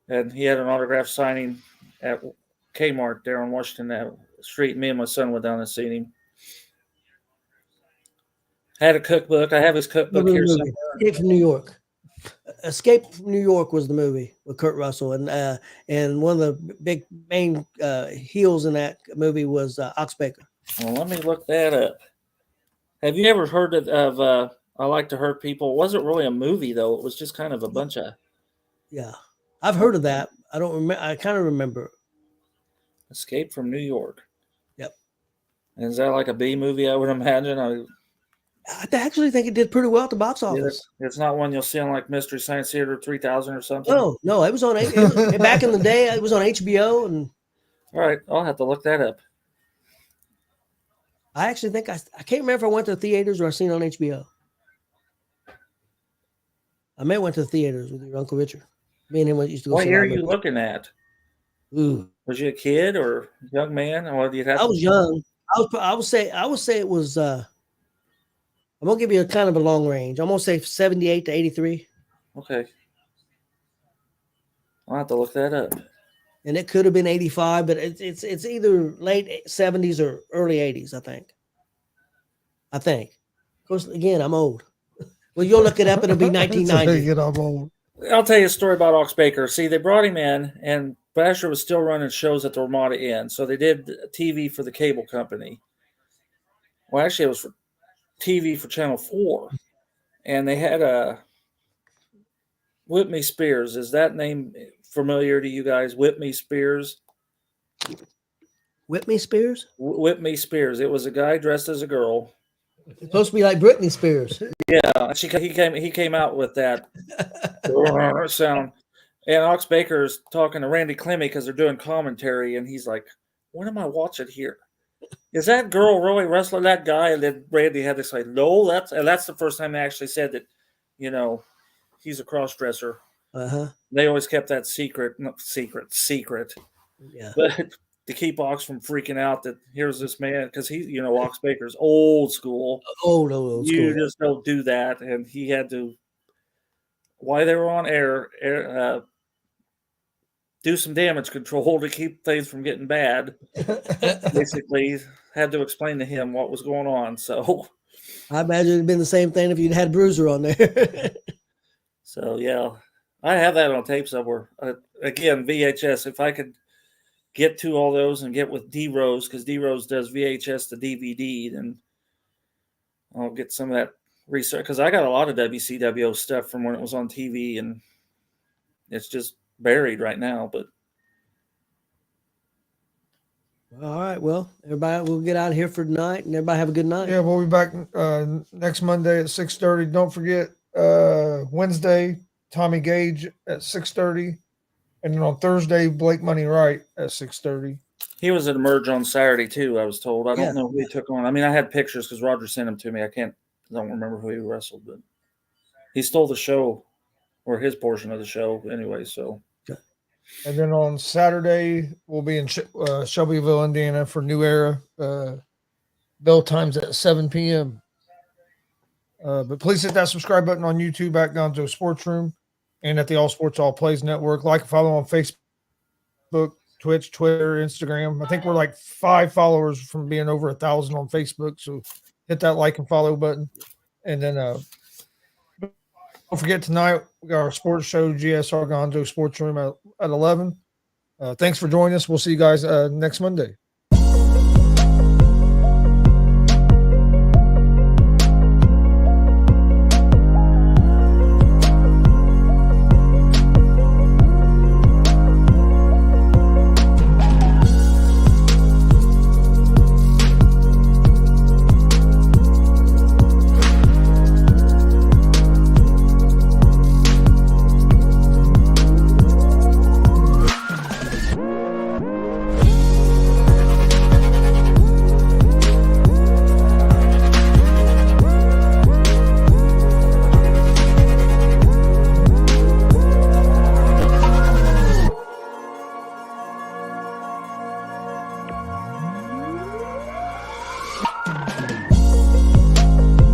And he had an autograph signing at Kmart there on Washington Street. Me and my son went down and seen him. Had a cookbook. I have his cookbook here somewhere. Escape from New York. Escape from New York was the movie with Kurt Russell, and one of the big main heels in that movie was Ox Baker. Well, let me look that up. Have you ever heard of I Like to Hurt People? It wasn't really a movie though. It was just kind of a bunch of. Yeah, I've heard of that. I don't remember. I kind of remember. Escape from New York. Yep. And is that like a B movie? I would imagine. I actually think it did pretty well at the box office. It's not one you'll see on like Mystery Science Theater 3000 or something. No, it was on. Back in the day, it was on HBO, and all right, I'll have to look that up. I actually think I can't remember if I went to the theaters or I seen it on HBO. I may have went to the theaters with your Uncle Richard. Me and him used to go. What see year are you looking at? Ooh. Was you a kid or young man? Or do you have? I was young. I would say it was. I'm gonna give you a kind of a long range. I'm gonna say 78 to 83. Okay. I'll have to look that up. And it could have been 85, but it's either late 70s or early 80s. I think. Of course, again, I'm old. Well, you'll look it up. It'll be 1990. I'm old. I'll tell you a story about Ox Baker. See, they brought him in, and Basher was still running shows at the Ramada Inn. So they did TV for the cable company. Well, actually, it was for TV for Channel 4. And they had a Whitney Spears. Is that name familiar to you guys? Whitney Spears? Whitney Spears? Whitney Spears. It was a guy dressed as a girl. It's supposed to be like Britney Spears. Yeah, he came out with that sound. And Ox Baker's talking to Randy Clemmy because they're doing commentary, and he's like, "What am I watching here? Is that girl really wrestling that guy?" And then Randy had to say, "No, that's the first time they actually said that, he's a cross-dresser." Uh-huh. They always kept that secret. Yeah. But to keep Ox from freaking out that here's this man, because he, Ox Baker's old school. Old school. You just don't do that. And he had to, while they were on air, do some damage control to keep things from getting bad. Basically, had to explain to him what was going on. So I imagine it'd been the same thing if you'd had Bruiser on there. So yeah, I have that on tape somewhere. Again, VHS. If I could get to all those and get with D Rose, because D Rose does VHS to DVD, then I'll get some of that research, because I got a lot of WCW stuff from when it was on TV, and it's just buried right now. But all right, well, everybody, we'll get out of here for tonight, and everybody have a good night. Yeah, we'll be back next Monday at 6:30. Don't forget Wednesday, Tommy Gage at 6:30, and then on Thursday, Blake Money Wright at 6:30. he was at Emerge on Saturday too, I was told. I don't know who he took on. I mean, I had pictures because Roger sent them to me. I don't remember who he wrestled, but he stole the show, or his portion of the show anyway. So, and then on Saturday, we'll be in Shelbyville, Indiana for New Era. Bell times at 7 p.m. But please hit that subscribe button on YouTube at Gonzo'S Sports Room and at the All Sports All Plays Network. Like and follow on Facebook, Twitch, Twitter, Instagram. I think we're like 5 followers from being over 1,000 on Facebook. So hit that like and follow button. And then don't forget, tonight we got our sports show, GSR Gonzo Sports Room at 11. Thanks for joining us. We'll see you guys next Monday.